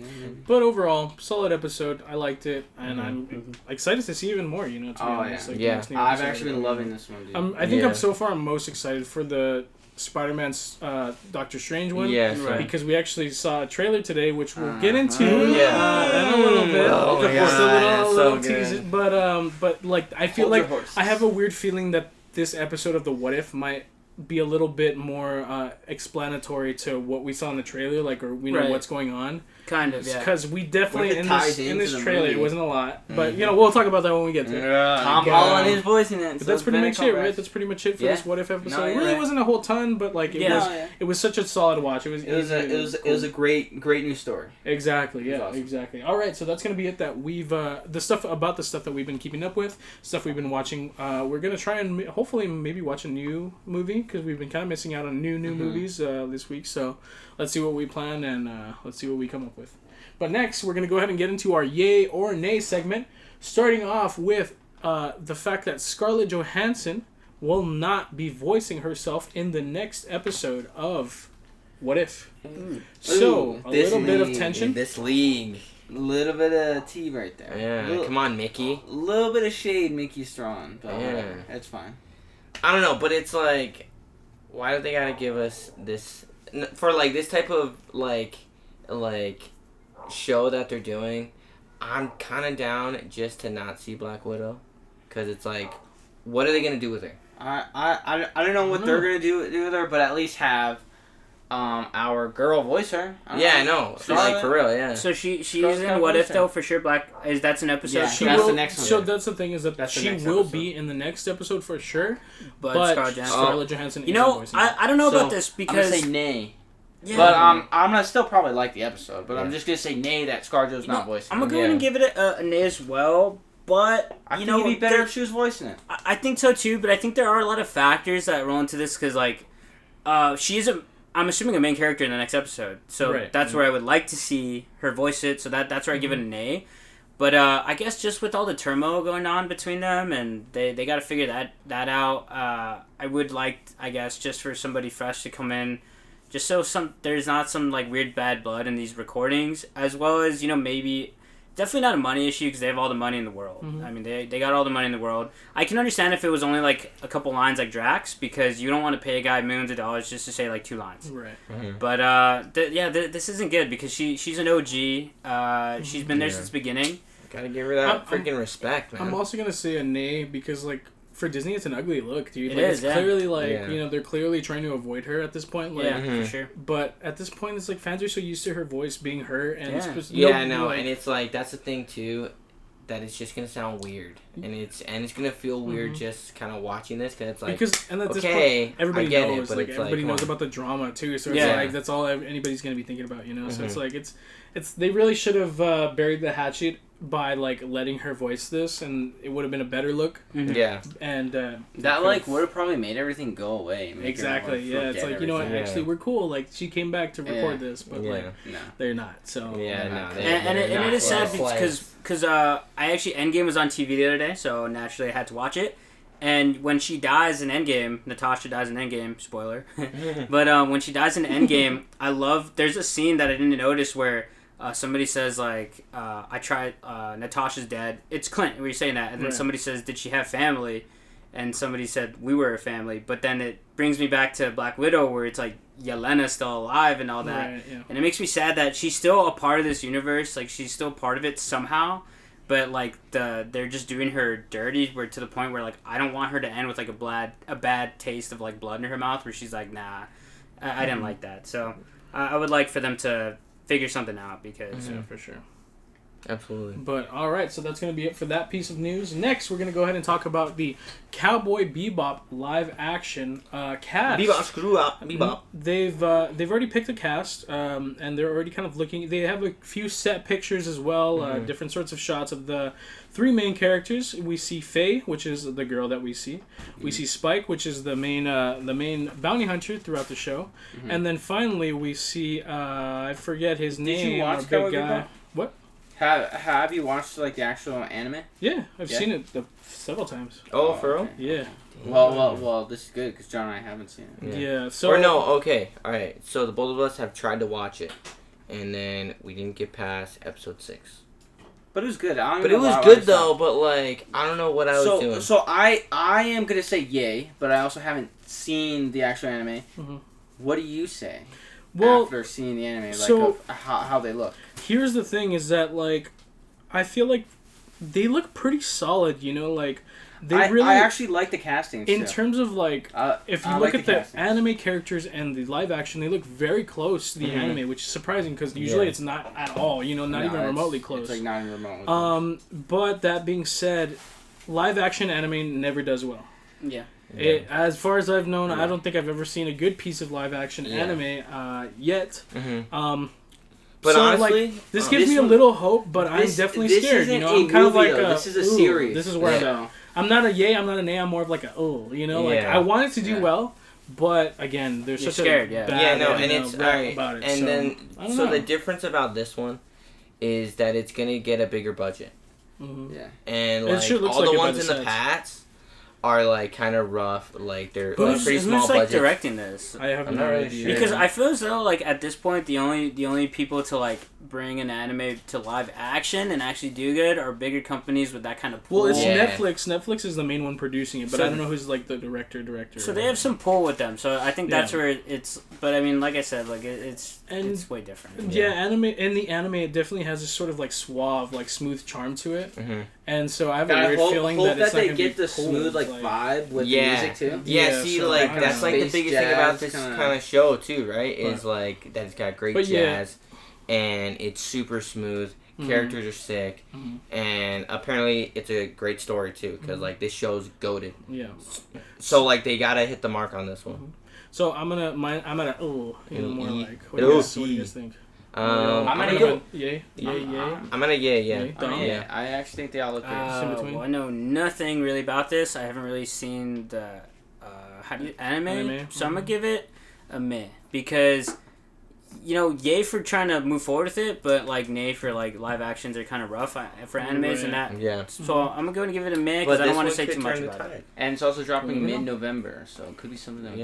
But overall, solid episode. I liked it, and I'm excited to see even more. You know, to be honest. Like, I've actually been loving this one, dude. I think I'm so far most excited for the Spider-Man's Doctor Strange one. Yes. Right. Because we actually saw a trailer today, which we'll get into Yeah. in a little bit. Oh my Just God, a so little good. teaser. But like I feel Hold your like horses. I have a weird feeling that this episode of the What If might be a little bit more explanatory to what we saw in the trailer, like, or we know Right. what's going on. Kind of, yeah. Because we definitely What if it in ties this into the trailer, movie? it wasn't a lot, but you know we'll talk about that when we get to it. Tom Yeah. Holland is voicing it. But that's pretty much it, right? That's pretty much it for Yeah. this What If episode. No, it you're really right. wasn't a whole ton, but like it Yeah. was. No, yeah. It was such a solid watch. It was. It was a great news story. Exactly. Yeah. awesome. Exactly. All right. So that's gonna be it. That we've the stuff that we've been keeping up with, stuff we've been watching. We're gonna try and hopefully maybe watch a new movie because we've been kind of missing out on new movies this week. So let's see what we plan and let's see what we come up with. But next, we're going to go ahead and get into our yay or nay segment, starting off with the fact that Scarlett Johansson will not be voicing herself in the next episode of What If. So, a this little bit of league. tension. This league. A little bit of tea right there. Yeah. Come on, Mickey. A little bit of shade Mickey's throwing, but Yeah. whatever. It's fine. I don't know, but it's like, why do they gotta give us this for like this type of like show that they're doing? I'm kind of down just to not see Black Widow, cause it's like, what are they gonna do with her? I don't know what they're gonna do with her, but at least have our girl voice her. I know. Scarlett? Like for real, yeah. So she's Scarlett's in got What If voice though in. for sure. That's an episode. Yeah, She that's will, the next one. So that's the thing is that That's the she next will episode. be in the next episode for sure. but But Johansson. Scarlett Johansson. You isn't know, voicing her. I don't know So, about this I'm gonna because say nay. yeah. But I'm gonna still probably like the episode, but I'm Yeah. just gonna say nay that ScarJo's not voicing. I'm gonna go Yeah. ahead and give it a nay as well. But I you think know, it'd be better there- if she was voicing it. I think so too. But I think there are a lot of factors that roll into this because like, she's I'm assuming a main character in the next episode, so Right. that's where I would like to see her voice it. So that's where I give it a nay. But I guess just with all the turmoil going on between them, and they got to figure that out. I would like, I guess, just for somebody fresh to come in, just so there's not some like weird bad blood in these recordings, as well as maybe. Definitely not a money issue because they have all the money in the world. I mean, they got all the money in the world. I can understand if it was only like a couple lines like Drax because you don't want to pay a guy millions of dollars just to say like 2 lines. Right. But this isn't good because she's an OG. She's been there Yeah. since the beginning. Gotta give her that I'm- freaking respect, man. I'm also gonna say a nay because like for Disney it's an ugly look, dude. It Like, is, it's yeah. clearly like Yeah. they're clearly trying to avoid her at this point. Like, Yeah, Mhm. for sure. but at this point it's like fans are so used to her voice being her, and it's Yeah. just, Yeah, I no, know, like, and it's like that's the thing too, that it's just gonna sound weird, and it's gonna feel weird just kind of watching this because it's like because and at this okay, point everybody I get knows it, but like it's everybody like, knows come on. about the drama too, so it's Yeah. like that's all anybody's gonna be thinking about, So it's like it's they really should have buried the hatchet by like letting her voice this, and it would have been a better look. yeah, And That like would have probably made everything go away. make exactly, everyone yeah. It's forget like, you know what, everything. actually we're cool. Like she came back to record Yeah. this, but yeah, like No. they're not. So yeah, no, And it is sad because because I actually Endgame was on TV the other day, so naturally I had to watch it. And when she dies in Endgame, Natasha dies in Endgame, spoiler. But when she dies in Endgame, there's a scene that I didn't notice where somebody says like, I tried, Natasha's dead. It's Clint, where you're saying that. And then Right. somebody says, did she have family? And somebody said, we were a family. But then it brings me back to Black Widow where it's like, Yelena's still alive and all that. Right, yeah. And it makes me sad that she's still a part of this universe. Like, she's still part of it somehow. But, like, they're just doing her dirty where to the point where, like, I don't want her to end with, like, a bad taste of, like, blood in her mouth where she's like, nah, I didn't like that. So, I would like for them to figure something out because... Yeah, for sure. absolutely. But all right, so that's going to be it for that piece of news. Next, we're going to go ahead and talk about the Cowboy Bebop live action cast. Bebop, screw up, Bebop. They've already picked a cast, and they're already kind of looking. They have a few set pictures as well, different sorts of shots of the 3 main characters. We see Faye, which is the girl that we see. We see Spike, which is the main bounty hunter throughout the show, and then finally we see I forget his name. you watch our big Cowboy guy. Bebop? What? Have you watched like the actual anime? Yeah, I've Yeah. seen it several times. Oh, for real? Yeah. Well, this is good because John and I haven't seen it. Yeah. So Or no, okay, all right. So the both of us have tried to watch it, and then we didn't get past episode 6. But it was good. I don't But even it know was why I good though. But like, I don't know what I was doing. So I am gonna say yay, but I also haven't seen the actual anime. Mm-hmm. What do you say after seeing the anime? Like, so of how they look? Here's the thing: is that like, I feel like they look pretty solid. You know, like they really. I actually like the casting. In terms of like, if you look like at the anime characters and the live action, they look very close to the anime, which is surprising because usually it's not at all. You know, not even remotely close. It's like not even remotely close. But that being said, live action anime never does well. Yeah. As far as I've known, I don't think I've ever seen a good piece of live action anime yet. But so, honestly, like, this gives me a little hope, but I'm definitely scared. You know, I'm kind of like this is a series. This is where I'm not a yay, I'm not a nay. I'm more of like a you know, like I want it to do well, but again, there's such scared, a bad and it's rap about it. And so, then the difference about this one is that it's gonna get a bigger budget. Mm-hmm. Yeah, and like all the ones in the past are like kind of rough, like they're pretty small like budget. directing this? I have no idea. Because I feel as though like at this point the only people to like bring an anime to live action and actually do good are bigger companies with that kind of pull. Well, it's Netflix. Netflix is the main one producing it, but I don't know who's like the director. So they have some pull with them. So I think that's where it's. But I mean, like I said, like it's way different. Yeah, anime in the anime it definitely has this sort of like suave, like smooth charm to it, and so I have a weird feeling that it's not they gonna get be the smooth like vibe with the music too. Yeah, see, so like that's like the biggest thing about this kind of show too, right? Is like that it's got great jazz, and it's super smooth. Characters are sick, and apparently it's a great story too, because like this show's goated. Yeah. So like they gotta hit the mark on this one. So I'm gonna more like what do you guys think? I'm gonna go yay. I'm gonna yeah. I actually think they all look great. Well, I know nothing really about this. I haven't really seen the anime. So I'm gonna give it a meh because you know, yay for trying to move forward with it, but like nay for like live actions are kind of rough for animes and that. Yeah. So I'm going to give it a meh because I don't want to say too much about it. And it's also dropping mid-November, so it could be something that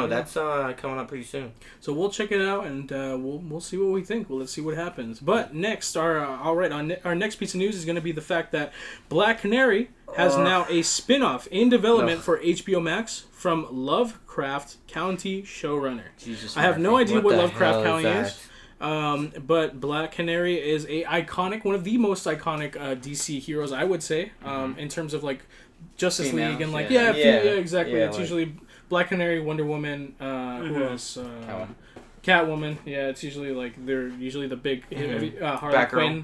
that's coming up pretty soon. So we'll check it out and we'll see what we think. Well, let's see what happens. But next, our next piece of news is going to be the fact that Black Canary has now a spin-off in development for HBO Max from Lovecraft County showrunner. Jesus, I have no idea what Lovecraft County is. But Black Canary is one of the most iconic DC heroes, I would say, in terms of like Justice League and like exactly. It's usually Black Canary, Wonder Woman, who else? Catwoman, it's usually like they're usually the big Harley Quinn,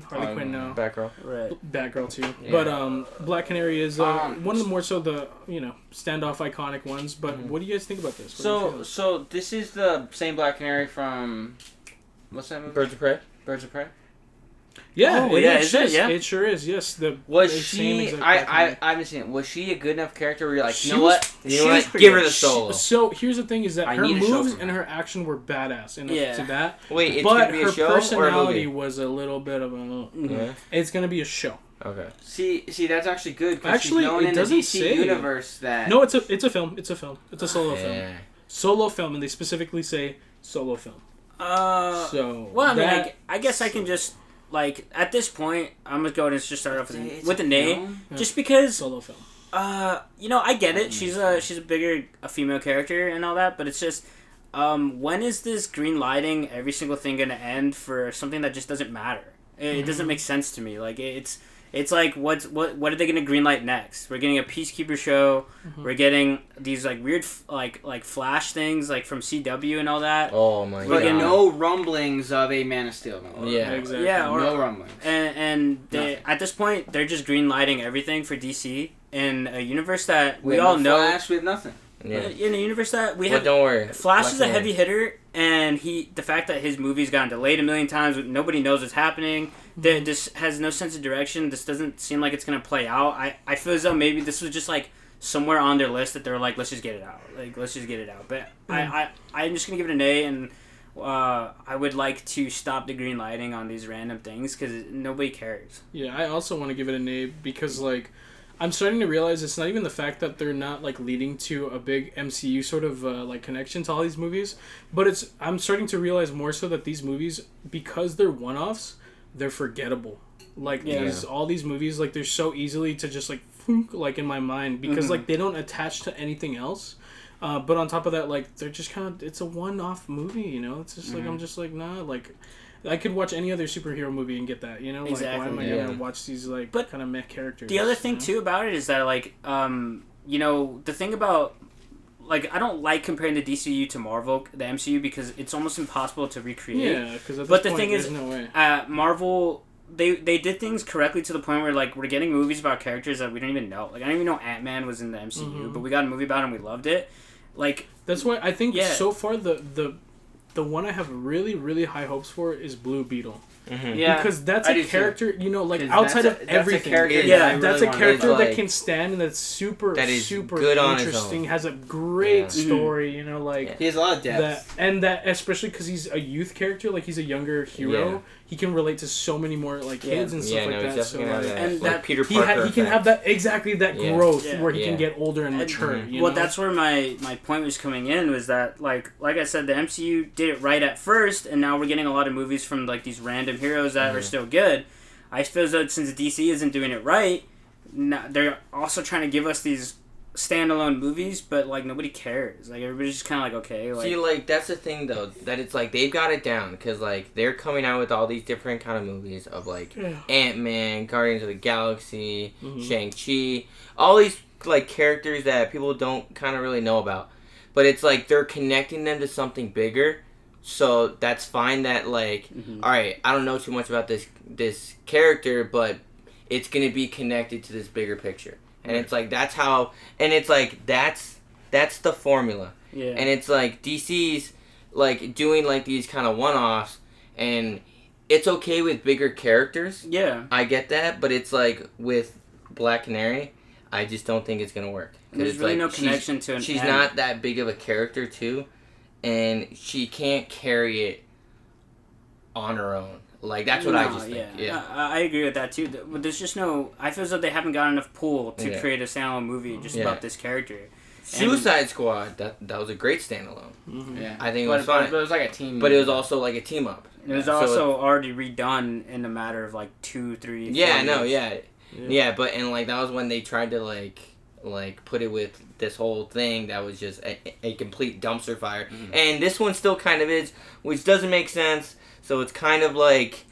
no, Batgirl, right? Batgirl too. Yeah. But Black Canary is one of the more so the standoff iconic ones. But what do you guys think about this? So this is the same Black Canary from what's that movie? Birds of Prey. Birds of Prey. Yeah, it sure is. Yes, was she? I haven't seen it. Was she a good enough character where you're like, you know what? Give her the solo. So here's the thing: is that her moves and her action were badass enough to that. Wait, it's but gonna be a show her personality or a movie? was a little bit of a. It's gonna be a show. Okay. See, that's actually good. Actually, she's known it in doesn't the DC say universe that. No, it's a film. It's a film. It's a solo film. Solo film, and they specifically say solo film. So. Well, I mean, I guess I can just. Like, at this point, I'm going to go and just start off with a name. Just because... Solo film. I get it. She's a bigger female character and all that, but it's just... when is this green lighting every single thing going to end for something that just doesn't matter? It doesn't make sense to me. Like, it's like, what are they going to greenlight next? We're getting a Peacekeeper show. We're getting these, like, weird, like Flash things, like, from CW and all that. Oh, my God. We're getting no rumblings of a Man of Steel. Exactly. Yeah, no rumblings. And at this point, they're just greenlighting everything for DC in a universe that we all know. Flash with nothing. Yeah. In a universe that we have. Don't worry. Flash is a heavy hitter, and the fact that his movie's gotten delayed a million times, nobody knows what's happening. This has no sense of direction. This doesn't seem like it's gonna play out. I feel as though maybe this was just like somewhere on their list that they were like, let's just get it out. But I'm just gonna give it an A, and I would like to stop the green lighting on these random things because nobody cares. Yeah, I also want to give it an A because like. I'm starting to realize it's not even the fact that they're not like leading to a big MCU sort of like connection to all these movies, but I'm starting to realize more so that these movies, because they're one-offs, they're forgettable. Like all these movies, like they're so easily to just like in my mind because like they don't attach to anything else. But on top of that, like, they're just kind of, it's a one-off movie, you know? It's just like, I'm just like, nah, like, I could watch any other superhero movie and get that, you know? Like, Exactly. why am I going to watch these, like, kind of meh characters? The other thing, too, about it is that, like, you know, the thing about, like, I don't like comparing the DCU to Marvel, the MCU, because it's almost impossible to recreate. Yeah, because at this point, there's no way. Marvel, they did things correctly to the point where, like, we're getting movies about characters that we don't even know. Like, I didn't even know Ant-Man was in the MCU, but we got a movie about him, we loved it. Like, that's why I think so far the one I have really, really high hopes for is Blue Beetle. Yeah, because that's a character, you know, like, outside of everything. That's a character that can stand and that's super good interesting. Has a great story, you know, like he has a lot of depth. That especially because he's a youth character, like he's a younger hero. Yeah. He can relate to so many more like kids and stuff like that. So and that Peter Parker he can have that growth where he can get older and mature. You know? That's where my point was coming in, was that like I said, the MCU did it right at first, and now we're getting a lot of movies from like these random heroes that are still good. I feel as though since DC isn't doing it right, they're also trying to give us these standalone movies, but like nobody cares. Like everybody's just kind of like, okay. Like, see, like that's the thing though, that it's like they've got it down because like they're coming out with all these different kind of movies of like Ant-Man, Guardians of the Galaxy, Shang-Chi, all these like characters that people don't kind of really know about, but it's like they're connecting them to something bigger. So that's fine that like, all right, I don't know too much about this character, but it's gonna be connected to this bigger picture. And it's like, that's how, and it's like, that's the formula. Yeah. And it's like, DC's, like, doing, like, these kind of one-offs, and it's okay with bigger characters. Yeah. I get that, but it's like, with Black Canary, I just don't think it's gonna work. There's really no connection to an She's not that big of a character, too, and she can't carry it on her own. Like, that's what I just think. Yeah. I agree with that, too. But there's just no... I feel as though they haven't got enough pull to create a standalone movie just about this character. Suicide Squad, that was a great standalone. Yeah. I think it was fun. But it was like a team. But it was also like a team-up. It was also already redone in a matter of, like, 2, 3, 4 years. Yeah, but, and, like, that was when they tried to, like put it with this whole thing that was just a complete dumpster fire. And this one still kind of is, which doesn't make sense. So it's kind of like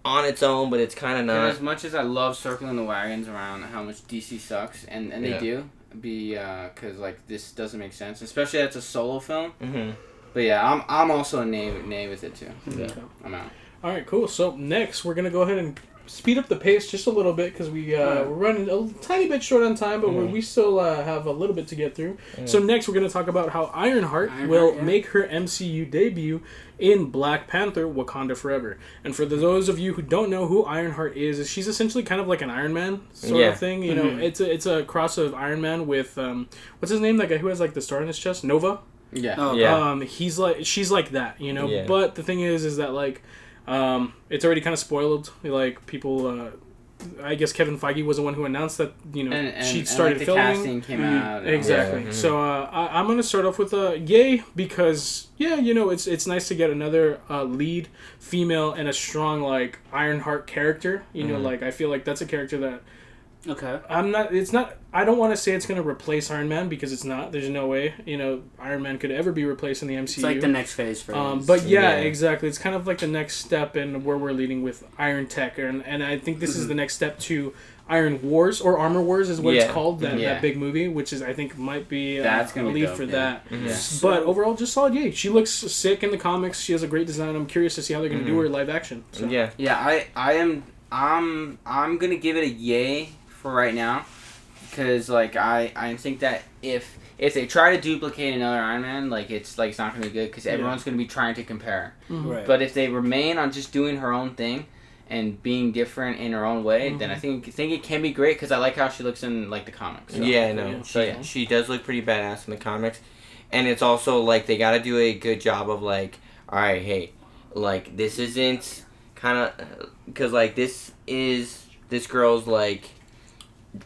on its own, but it's kind of not. And as much as I love circling the wagons around how much DC sucks, and they do, because like this doesn't make sense, especially that's a solo film. But yeah, I'm also a nay with it too. Yeah. I'm out. All right, cool. So next we're gonna go ahead and speed up the pace just a little bit because we're running a tiny bit short on time, but we still have a little bit to get through. So next we're going to talk about how Ironheart will make her MCU debut in Black Panther: Wakanda Forever. And for those of you who don't know who Ironheart is she's essentially kind of like an Iron Man sort of thing. You know, it's a cross of Iron Man with what's his name? That guy who has like the star on his chest, Nova. Yeah. She's like that, you know. Yeah. But the thing is that like. It's already kind of spoiled. Like people, I guess Kevin Feige was the one who announced that she started the filming. Casting came out. Exactly. So I'm gonna start off with yay because it's nice to get another lead female and a strong like Ironheart character. You know, like I feel like that's a character that. Okay. I don't want to say it's going to replace Iron Man because it's not. There's no way, Iron Man could ever be replaced in the MCU. It's like the next phase for us. But exactly. It's kind of like the next step in where we're leading with Iron Tech. And I think this is the next step to Iron Wars, or Armor Wars is what it's called, that big movie, which is, I think, might be a lead for that. Yeah. But overall, just solid yay. She looks sick in the comics. She has a great design. I'm curious to see how they're going to do her live action. So. Yeah, I'm going to give it a yay for right now, because like I think that if they try to duplicate another Iron Man, like it's not gonna be good because everyone's gonna be trying to compare. Right. But if they remain on just doing her own thing and being different in her own way, then I think it can be great because I like how she looks in like the comics. So. She does look pretty badass in the comics, and it's also like they gotta do a good job of like, all right, hey, like this isn't kind of because like this is this girl's like.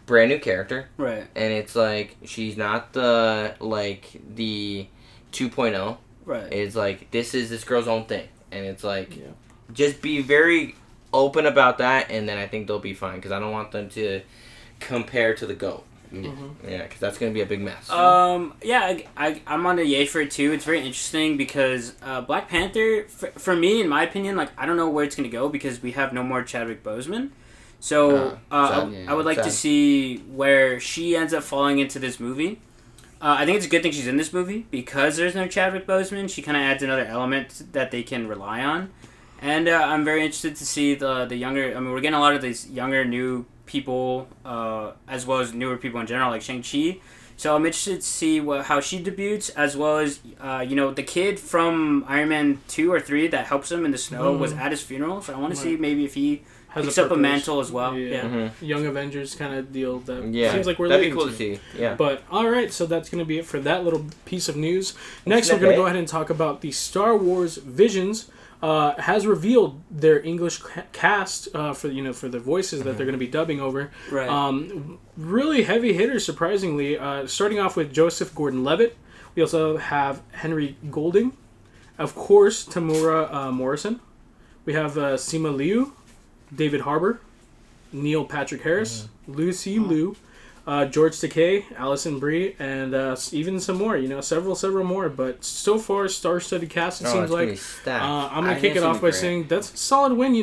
Brand new character, right? And it's like she's not the 2.0, right? It's like this girl's own thing, and it's like just be very open about that, and then I think they'll be fine because I don't want them to compare to the GOAT. Yeah, because that's gonna be a big mess. Yeah, I'm on the yay for it too. It's very interesting because Black Panther, for me, in my opinion, like I don't know where it's gonna go because we have no more Chadwick Boseman. So I would like to see where she ends up falling into this movie. I think it's a good thing she's in this movie because there's no Chadwick Boseman. She kind of adds another element that they can rely on, and I'm very interested to see the younger. I mean, we're getting a lot of these younger new people, as well as newer people in general, like Shang-Chi. So I'm interested to see how she debuts, as well as the kid from Iron Man 2 or 3 that helps him in the snow was at his funeral. So I want to see maybe if he picks up a mantle as well. Yeah. Young Avengers kind of deal that seems like we're that'd leading be cool to see. Yeah. But all right, so that's going to be it for that little piece of news. Next, we're going to go ahead and talk about the Star Wars Visions. Has revealed their English cast for the voices that they're going to be dubbing over. Right. Really heavy hitters, surprisingly. Starting off with Joseph Gordon-Levitt. We also have Henry Golding. Of course, Tamura Morrison. We have Sima Liu, David Harbour, Neil Patrick Harris, Lucy Liu, George Takei, Alison Brie, and even some more. Several more. But so far, star-studded cast. It seems like. I'm gonna kick it off by saying that's a solid win.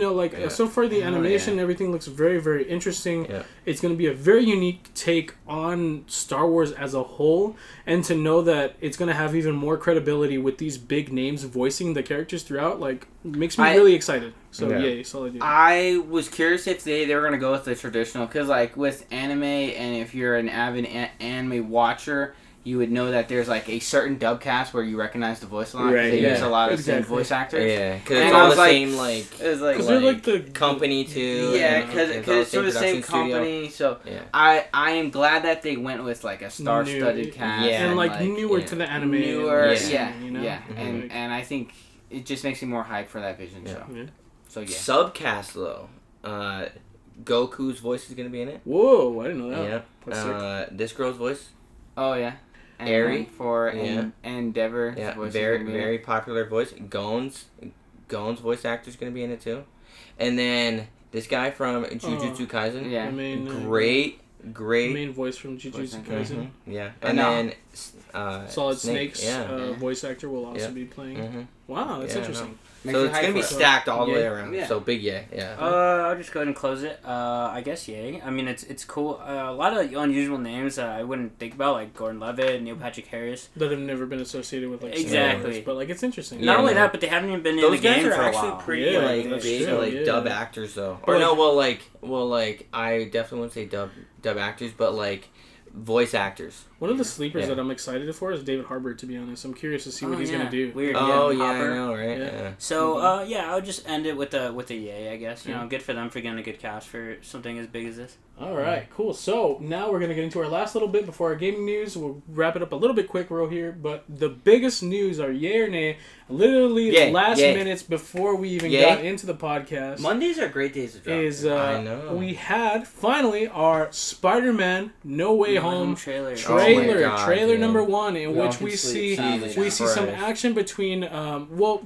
So far the animation and everything looks very, very interesting. Yeah. It's gonna be a very unique take on Star Wars as a whole, and to know that it's gonna have even more credibility with these big names voicing the characters throughout, makes me really excited. So yay, solid. I was curious if they were gonna go with the traditional, because with anime, and if you're an avid anime watcher, you would know that there's a certain dub cast where you recognize the voice a lot. Right. They use a lot of the same voice actors. Yeah, because it's all the same because they're the company too. Yeah, because it's sort of the same company. So I am glad that they went with a star-studded cast. Yeah, and newer to the anime. And I think it just makes me more hyped for that Vision show. Yeah. So yeah. Subcast though, Goku's voice is gonna be in it. Whoa, I didn't know that. Yeah. This girl's voice. Oh yeah. Eri for Endeavor. Yeah, very popular voice. Gon's voice actor's gonna be in it too, and then this guy from Jujutsu Kaisen. Yeah, great. Main voice from Jujutsu Kaisen. Yeah, and then Solid Snake's voice actor will also be playing. Wow, that's interesting. No. So it's gonna be stacked all the way around. Yeah. So big yay. Yeah. I'll just go ahead and close it. I guess yay. I mean, it's cool. A lot of unusual names that I wouldn't think about, like Gordon-Levitt, Neil Patrick Harris, that have never been associated with exactly. Star Wars, but it's interesting. Not only that, but they haven't even been in the game for a while. Those guys are actually pretty big, dub actors though. Or I definitely wouldn't say dub actors, but voice actors. One of the sleepers that I'm excited for is David Harbour, to be honest. I'm curious to see what he's going to do. Weird. Oh, yeah, I know, right? Yeah. So, I'll just end it with a yay, I guess. Good for them for getting a good cast for something as big as this. All right, cool. So, now we're going to get into our last little bit before our gaming news. We'll wrap it up a little bit quick real here, but the biggest news are yay or nay. Literally last minutes before we even got into the podcast. Mondays are great days to drop. I know. We had finally our Spider-Man No Way Home trailer. God, trailer number 1, in which we see some action between.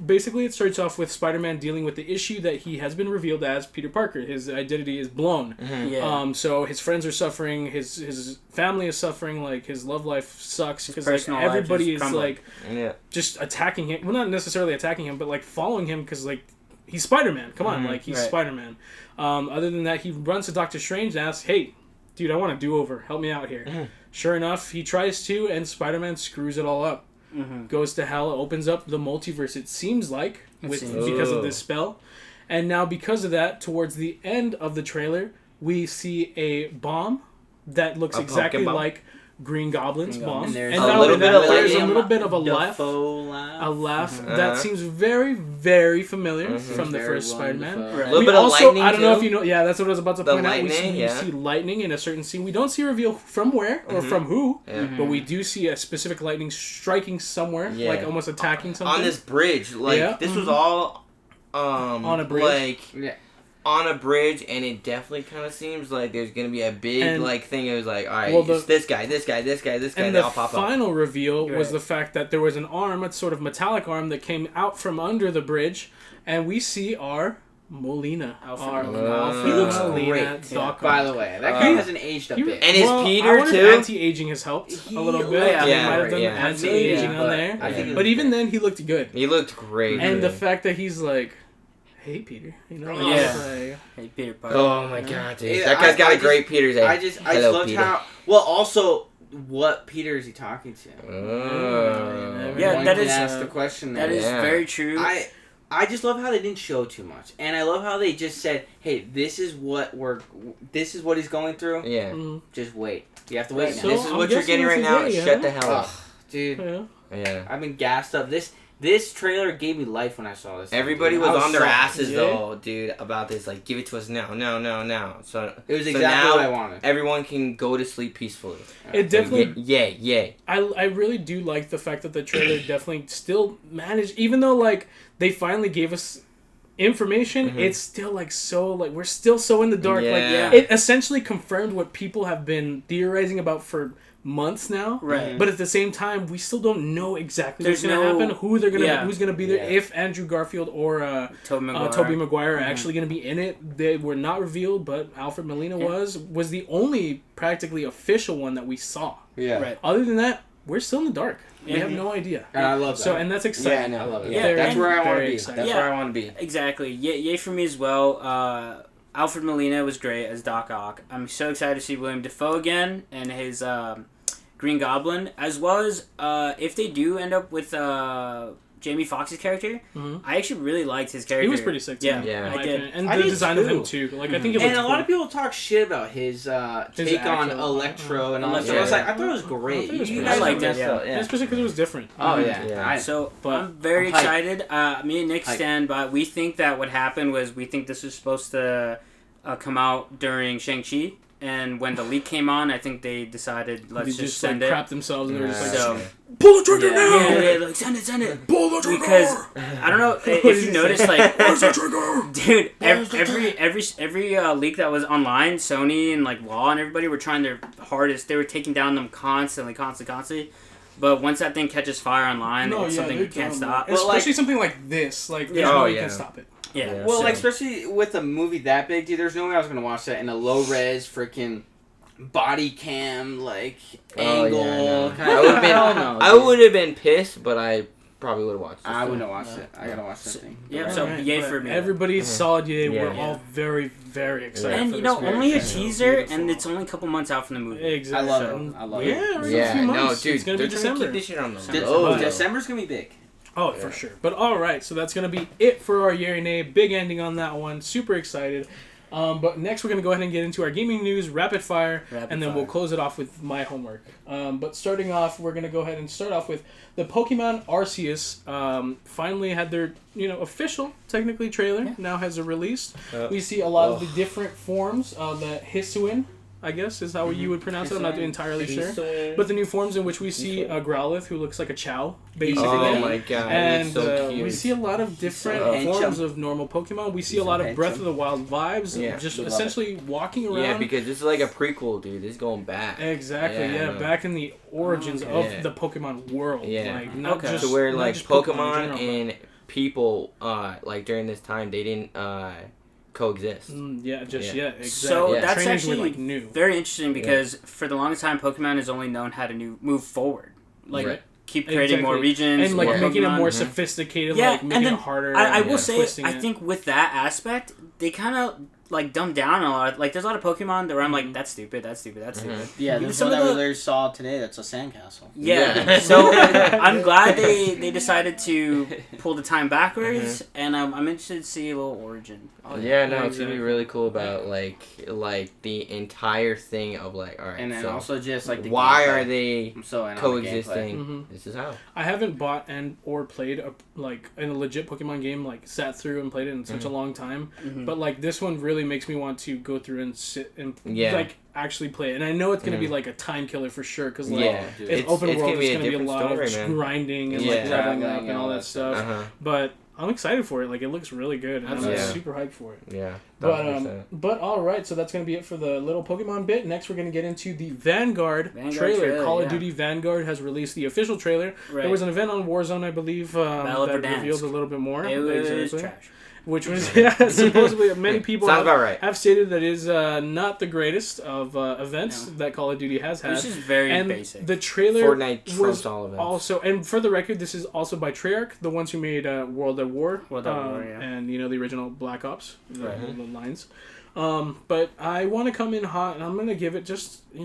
Basically it starts off with Spider-Man dealing with the issue that he has been revealed as Peter Parker. His identity is blown. Mm-hmm. So his friends are suffering. His family is suffering. His love life sucks because everybody is just attacking him. Well, not necessarily attacking him, but following him because he's Spider-Man. Come on, he's Spider-Man. Other than that, he runs to Doctor Strange and asks, "Hey, dude, I want a do-over. Help me out here." Mm-hmm. Sure enough, he tries to, and Spider-Man screws it all up. Mm-hmm. Goes to hell, opens up the multiverse, it seems like, because of this spell. And now because of that, towards the end of the trailer, we see a bomb that looks exactly like Green Goblin's bomb. And there's a little bit of a laugh. Mm-hmm. That seems very, very familiar from the first Spider-Man. Right. A little bit of lightning, I don't know if you know. Yeah, that's what I was about to point out. We see lightning in a certain scene. We don't see a reveal from where or from who, but we do see a specific lightning striking somewhere, almost attacking something. On this bridge. This was all on a bridge. On a bridge, and it definitely kind of seems like there's gonna be a big thing. It was all right, it's this guy, and the final reveal was the fact that there was an arm, a sort of metallic arm that came out from under the bridge, and we see our Molina. Alfred Molina. He looks Molina, great. Doc By Ock. the way, that guy hasn't aged a bit. And his Peter, I wonder too? if anti-aging has helped a little bit. yeah, They yeah, might have done yeah. anti-aging on there. I think But even then, he looked good. He looked great. And the fact that he's like, hey, Peter. You know? Yeah. It's like, Hey, Peter Parker. Oh my god, dude. Yeah, That guy's got I a great Peter's age. I just Hello, loved Peter. how. Well, also, what Peter is he talking to? Oh. Yeah, One that can is- ask the question. That there. is Yeah. very true. I just love how they didn't show too much, and I love how they just said, "Hey, this is what he's going through. Yeah. mm, Just wait. You have to wait now." So- This is I'm what you're guessing getting right it's a now. yay, Shut huh? the hell up. Ugh, dude, yeah. Yeah. I've been gassed up. This trailer gave me life when I saw this. Everybody Dude, I was on their so- asses Yeah. though, dude, about this. Like, give it to us now, now. So It was so exactly now what I wanted. everyone can go to sleep peacefully. It definitely. Yay. I really do like the fact that the trailer definitely still managed, even though like they finally gave us information, it's still like so like we're still so in the dark. Yeah. Like it essentially confirmed what people have been theorizing about for months now. Right. But at the same time, we still don't know exactly There's what's gonna no- happen, who's gonna be there, Yeah. if Andrew Garfield or Tobey Maguire are actually gonna be in it. They were not revealed, but Alfred Molina was the only practically official one that we saw. Yeah. Right. Other than that, we're still in the dark. We Yeah. have no idea. And I love that. So, and that's Yeah, exciting. I love it. Yeah, that's and where I want to very be. exciting. That's Yeah. where I want to be. Exactly. Yay for me as well. Alfred Molina was great as Doc Ock. I'm so excited to see William Dafoe again and his Green Goblin, as well as if they do end up with Jamie Foxx's character. Mhm. I actually really liked his character. He was pretty sick. Too, Yeah, Yeah. in I my did. opinion. And I the did design of him too. too. Like I think it And looks a lot cool. of people talk shit about his take on actual- Electro and all that Yeah. stuff. I was like, I thought it was great. I thought it was You great. guys I liked messed it, yeah. up, Especially because it was different. Oh yeah. Yeah. So But I'm very I'm hyped. excited. Me and Nick Hyped. stand by. We think that what happened was we think this was supposed to come out during Shang-Chi. And when the leak came on, I think they decided, let's they just like send it. crap themselves and they were just like, So, pull the trigger Yeah. now! yeah, like, send it. Pull the trigger! Because, I don't know, if you noticed, like, Where's the trigger? dude, every leak that was online, Sony and, like, Law and everybody were trying their hardest. They were taking down them constantly. But once that thing catches fire online, it's something you can't stop. Well, Especially something like this. Like, there's Yeah. no Oh, way you yeah. can stop it. Yeah. Well, So- like especially with a movie that big, dude. There's no way I was gonna watch that in a low res freaking body cam like Oh, angle. yeah, I know. Kind I would've been- Hell no, I dude. would have been pissed, but I probably would have watched it. I wouldn't have watched it. I gotta watch that thing. Yeah, so Alright, yay but for me. Everybody's solid yay. Yeah. We're all very, very excited. And for you this know, movie. only a So teaser, beautiful. and it's only a couple months out from the movie. Exactly. I love it. I love it. Yeah, we're in a Yeah, few no, months. dude, It's gonna they're be trying to December. keep this shit on the Oh, low. yeah. December's gonna be big. Oh, for sure. But all right, so that's gonna be it for our Yay or Nay. Big ending on that one. Super excited. But next we're gonna go ahead and get into our gaming news, rapid fire, and then we'll close it off with my homework. But starting off, we're gonna go ahead and start off with the Pokemon Arceus. Finally had their official technically trailer. Now has a release. We see a lot of the different forms. The Hisuian, I guess, is how you would pronounce it. I'm not entirely sure. But the new forms in which we see Growlithe, who looks like a Chow, basically. Oh my god, And it's so cute. we see a lot of different So forms handsome. of normal Pokemon. We see a lot of Breath of the Wild vibes. Yeah. Just Love it. essentially walking around. Yeah, because this is like a prequel, dude. This is going back. Exactly, Yeah, yeah. I know. Back in the origins Yeah. of the Pokemon world. Yeah. Like, not Okay. just, So where not like just Pokemon in general, and people, like during this time, they didn't coexist. but- yeah, just Yeah. yet. Exactly. So Yeah. that's Trainers were, actually like, new. very interesting because for the longest time, Pokemon has only known how to move forward. Like, Right. keep creating more Exactly. regions. And like more making it Pokemon. more Mhm. sophisticated, Yeah, like and making then it harder. I and will say, twisting I it. think with that aspect, they kind of like dumbed down a lot. Like, there's a lot of Pokemon that where I'm like, that's stupid. Mm-hmm. Yeah, Even there's some one of that we the- literally saw today that's a sandcastle. Yeah. Yeah. So I'm glad they decided to pull the time backwards, and I'm interested to see a little origin. Yeah, no, it's gonna Exactly. be really cool about like the entire thing of like, all right, And then so also just like the why gameplay. are they I'm so in on the coexisting? Mhm. This is how. I haven't bought or played in a legit Pokemon game, like sat through and played it in such a long time. Mhm. But like this one really makes me want to go through and sit and Yeah. like actually play it. And I know it's gonna be like a time killer for sure because like Yeah, it's open it's world. gonna be It's a gonna be a different lot story, of man. grinding and Yeah. like leveling Traveling up and all that stuff. Uh huh. But I'm excited for it. Like, it looks really good. And I'm Yeah. super hyped for it. Yeah. But all right, so that's gonna be it for the little Pokemon bit. Next, we're gonna get into the Vanguard trailer. trailer, Call yeah. of Duty Vanguard has released the official trailer. Right. There was an event on Warzone, I believe, Battle of that Verdansk. revealed a little bit more. It was Exactly. trash. Which was supposedly many people Sounds about right. have stated that is not the greatest of events that Call of Duty has had. This is very and basic. the trailer Fortnite was trumps all events. also, and for the record, this is also by Treyarch, the ones who made World at War, World at War, yeah. and the original Black Ops, the lines. But I want to come in hot, and I'm gonna give it just a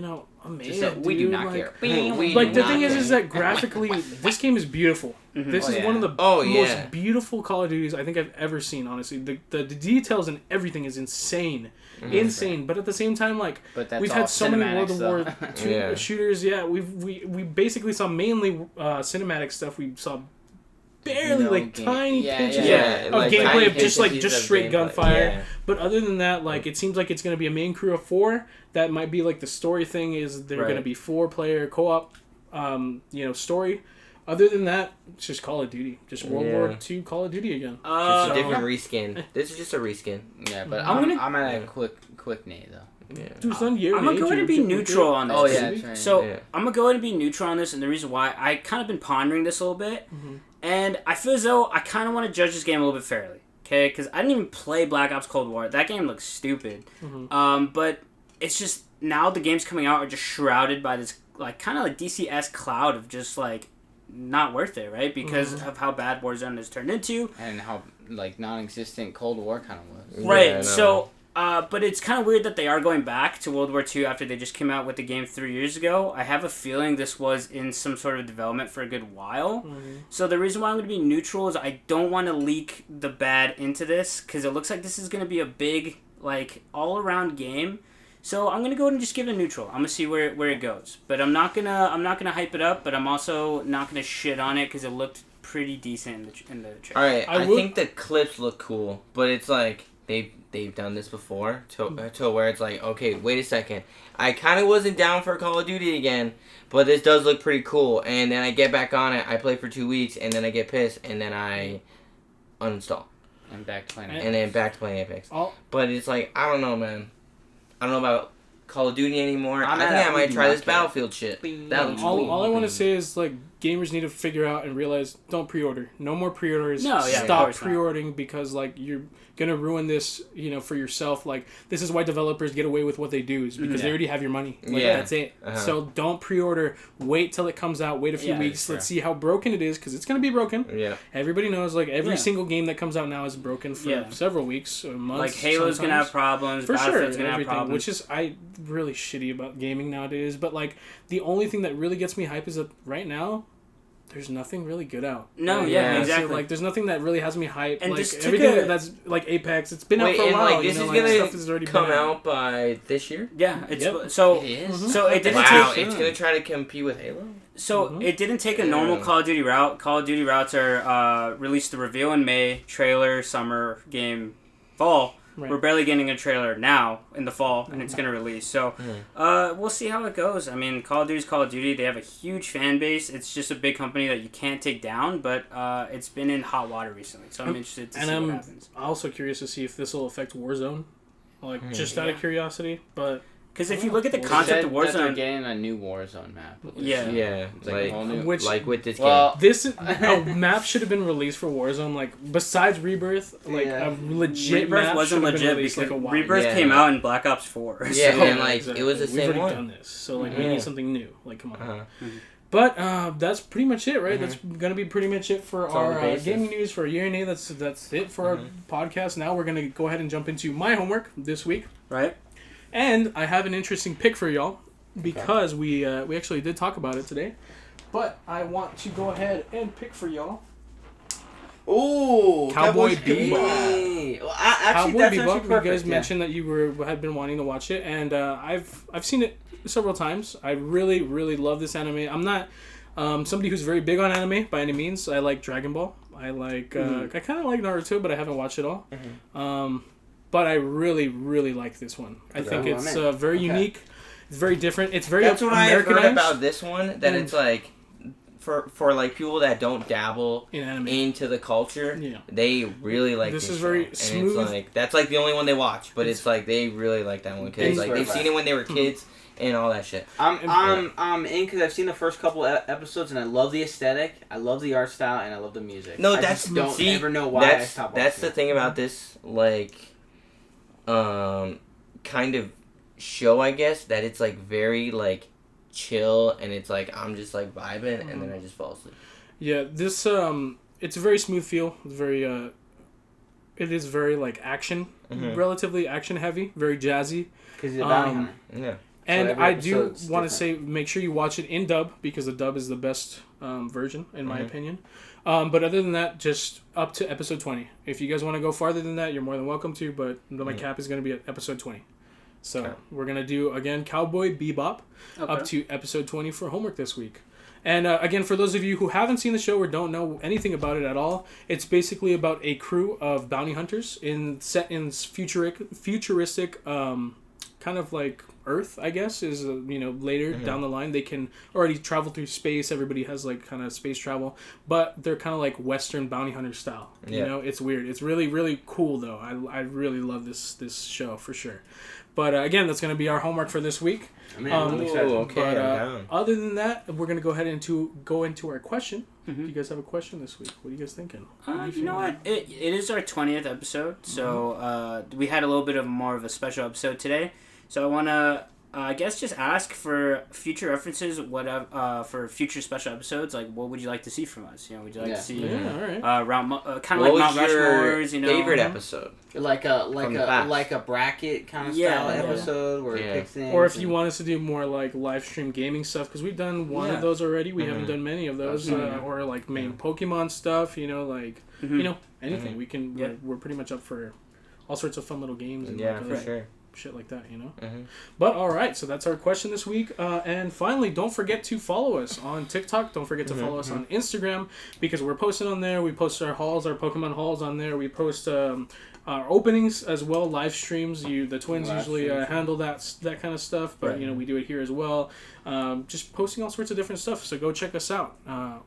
man. We do not care. Like the thing is that graphically, this game is beautiful. Mm-hmm. This is one of the most beautiful Call of Duties I think I've ever seen. Honestly, the details and everything is insane, insane. But at the same time, like we've had so many World of War II shooters. Yeah, we basically saw mainly cinematic stuff. We saw barely tiny pinches of like gameplay of pieces just straight gunfire. But other than that, like it seems like it's gonna be a main crew of 4. That might be like the story thing is they're gonna be 4-player co-op, story. Other than that, it's just Call of Duty, just World War II Call of Duty again. Just a different reskin. This is just a reskin. Yeah, but I'm at a quick nay though. Yeah. Dude, son, year I'm gonna go ahead and be neutral on this. Oh yeah, that's right. So I'm gonna go ahead and be neutral on this, and the reason why I kind of been pondering this a little bit, and I feel as though I kind of want to judge this game a little bit fairly, okay? Because I didn't even play Black Ops Cold War. That game looks stupid, but it's just now the games coming out are just shrouded by this like kind of like DC-esque cloud of just like not worth it, right? Because of how bad Warzone has turned into, and how like non-existent Cold War kind of was. right? So. But it's kind of weird that they are going back to World War II after they just came out with the game 3 years ago. I have a feeling this was in some sort of development for a good while. So the reason why I'm going to be neutral is I don't want to leak the bad into this because it looks like this is going to be a big, like, all-around game. So I'm going to go ahead and just give it a neutral. I'm going to see where it goes. But I'm not going to hype it up, but I'm also not going to shit on it because it looked pretty decent in the trailer. All right, I think the clips look cool, but it's like they've done this before to where it's like, okay, wait a second. I kind of wasn't down for Call of Duty again, but this does look pretty cool. And then I get back on it, I play for 2 weeks, and then I get pissed, and then I uninstall. And back to playing And then back to playing Apex. But it's like, I don't know, man. I don't know about Call of Duty anymore. I think I might try this Battlefield shit. All I want to say is, like, gamers need to figure out and realize, don't pre-order. No more pre-orders. No, yeah, Stop pre-ordering because, like, you're going to ruin this, for yourself. Like, this is why developers get away with what they do is because they already have your money. Like, that's it. So don't pre-order. Wait till it comes out. Wait a few weeks. Let's see how broken it is because it's going to be broken. Yeah. Everybody knows, like, every single game that comes out now is broken for several weeks or months. Like, Halo's going to have problems. For sure. Battlefield's going to have problems. Which is, really shitty about gaming nowadays. But, like, the only thing that really gets me hype is that right now, there's nothing really good out. No, exactly. So, like, there's nothing that really has me hyped. And like, just everything that's like Apex, it's been out for a while. Like, this is gonna come out by this year. Yeah, so it is. So it didn't take. It's gonna try to compete with Halo. So it didn't take a normal Call of Duty route. Call of Duty routes are released the reveal in May, trailer, summer, game, fall. Right. We're barely getting a trailer now in the fall, and it's going to release. So we'll see how it goes. I mean, Call of Duty is Call of Duty. They have a huge fan base. It's just a big company that you can't take down, but it's been in hot water recently. So I'm interested to see what happens. I'm also curious to see if this will affect Warzone, just out of curiosity. But because if you look at the concept of Warzone, they're getting a new Warzone map. Yeah, like a whole new, like with this game. This map should have been released for Warzone. Like besides Rebirth, like a legit Rebirth map wasn't legit because Rebirth came out in Black Ops 4. Yeah, so. and like it was the same We've already one. done this, so like we need something new. Like come on. But that's pretty much it, right? That's gonna be pretty much it for our gaming news for a year and a. That's it for our podcast. Now we're gonna go ahead and jump into my homework this week, right? And I have an interesting pick for y'all because we actually did talk about it today. But I want to go ahead and pick for y'all. Ooh, Cowboy Bebop. Well, actually, Cowboy that's Bebop. perfect. You guys mentioned that you had been wanting to watch it, and I've seen it several times. I really, really love this anime. I'm not somebody who's very big on anime by any means. I like Dragon Ball. I like I kind of like Naruto, but I haven't watched it all. But I really, really like this one. I think it's very unique. It's very different. It's very That's what I Americanized. heard about this one. That it's like for like people that don't dabble In anime. into the culture, Yeah. they really like This this is very show. And smooth. it's like that's like the only one they watch, but it's like they really like that one because like they've seen it when they were kids and all that shit. I'm in because I've seen the first couple episodes and I love the aesthetic, I love the art style, and I love the music. No, I that's just don't see, ever know why I stopped watching. That's the thing about this like, kind of show, I guess, that it's like very like chill and it's like I'm just like vibing and then I just fall asleep. Yeah, this it's a very smooth feel. It's very it is very like action, relatively action heavy, very jazzy. Because he's a bounty hunter. Yeah. And every I do episode's want to different. say, make sure you watch it in dub because the dub is the best version in my opinion. But other than that, just up to episode 20. If you guys want to go farther than that, you're more than welcome to. But my cap is going to be at episode 20. So we're going to do, again, Cowboy Bebop up to episode 20 for homework this week. And again, for those of you who haven't seen the show or don't know anything about it at all, it's basically about a crew of bounty hunters set in futuristic kind of like Earth, I guess, is later down the line. They can already travel through space. Everybody has like kind of space travel, but they're kind of like Western bounty hunter style. You know, it's weird. It's really, really cool though. I really love this show for sure. But again, that's going to be our homework for this week. I'm excited. Okay, But I'm down. other than that, we're going to go ahead and go into our question. Do you guys have a question this week? What are you guys thinking? You know what? It is our 20th episode, so we had a little bit of more of a special episode today. So I want to, I guess, just ask for future references. For future special episodes, like what would you like to see from us? You know, would you like to see all right. kind of like Mount What was your Rushmore's? You know, favorite episode? Like From the past. a bracket kind of Yeah, style yeah. episode where it picks things. Or if you want us to do more like live stream gaming stuff, because we've done one of those already. We haven't done many of those. Or like main Pokemon stuff, anything. We can, we're pretty much up for all sorts of fun little games. And For sure. Shit like that, But all right, so that's our question this week. And finally, don't forget to follow us on TikTok. Don't forget to follow us on Instagram because we're posting on there. We post our hauls, our Pokemon hauls on there. We post our openings as well, live streams. The twins usually handle that kind of stuff, but we do it here as well. Just posting all sorts of different stuff. So go check us out.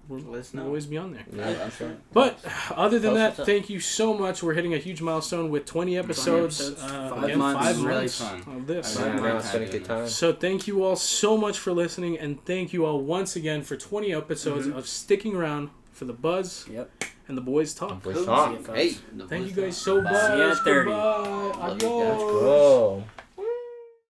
We'll always be on there. Yeah, I'm sure. But other than that, thank you so much. We're hitting a huge milestone with 20 episodes. 5 months. Really months fun. of this. It's been a good time. So thank you all so much for listening, and thank you all once again for 20 episodes of sticking around for the Buzz and the Boys Talk. Boys Talk. Hey. Thank you guys so much. See you at 30. Goodbye. Love you guys. Adios. Go.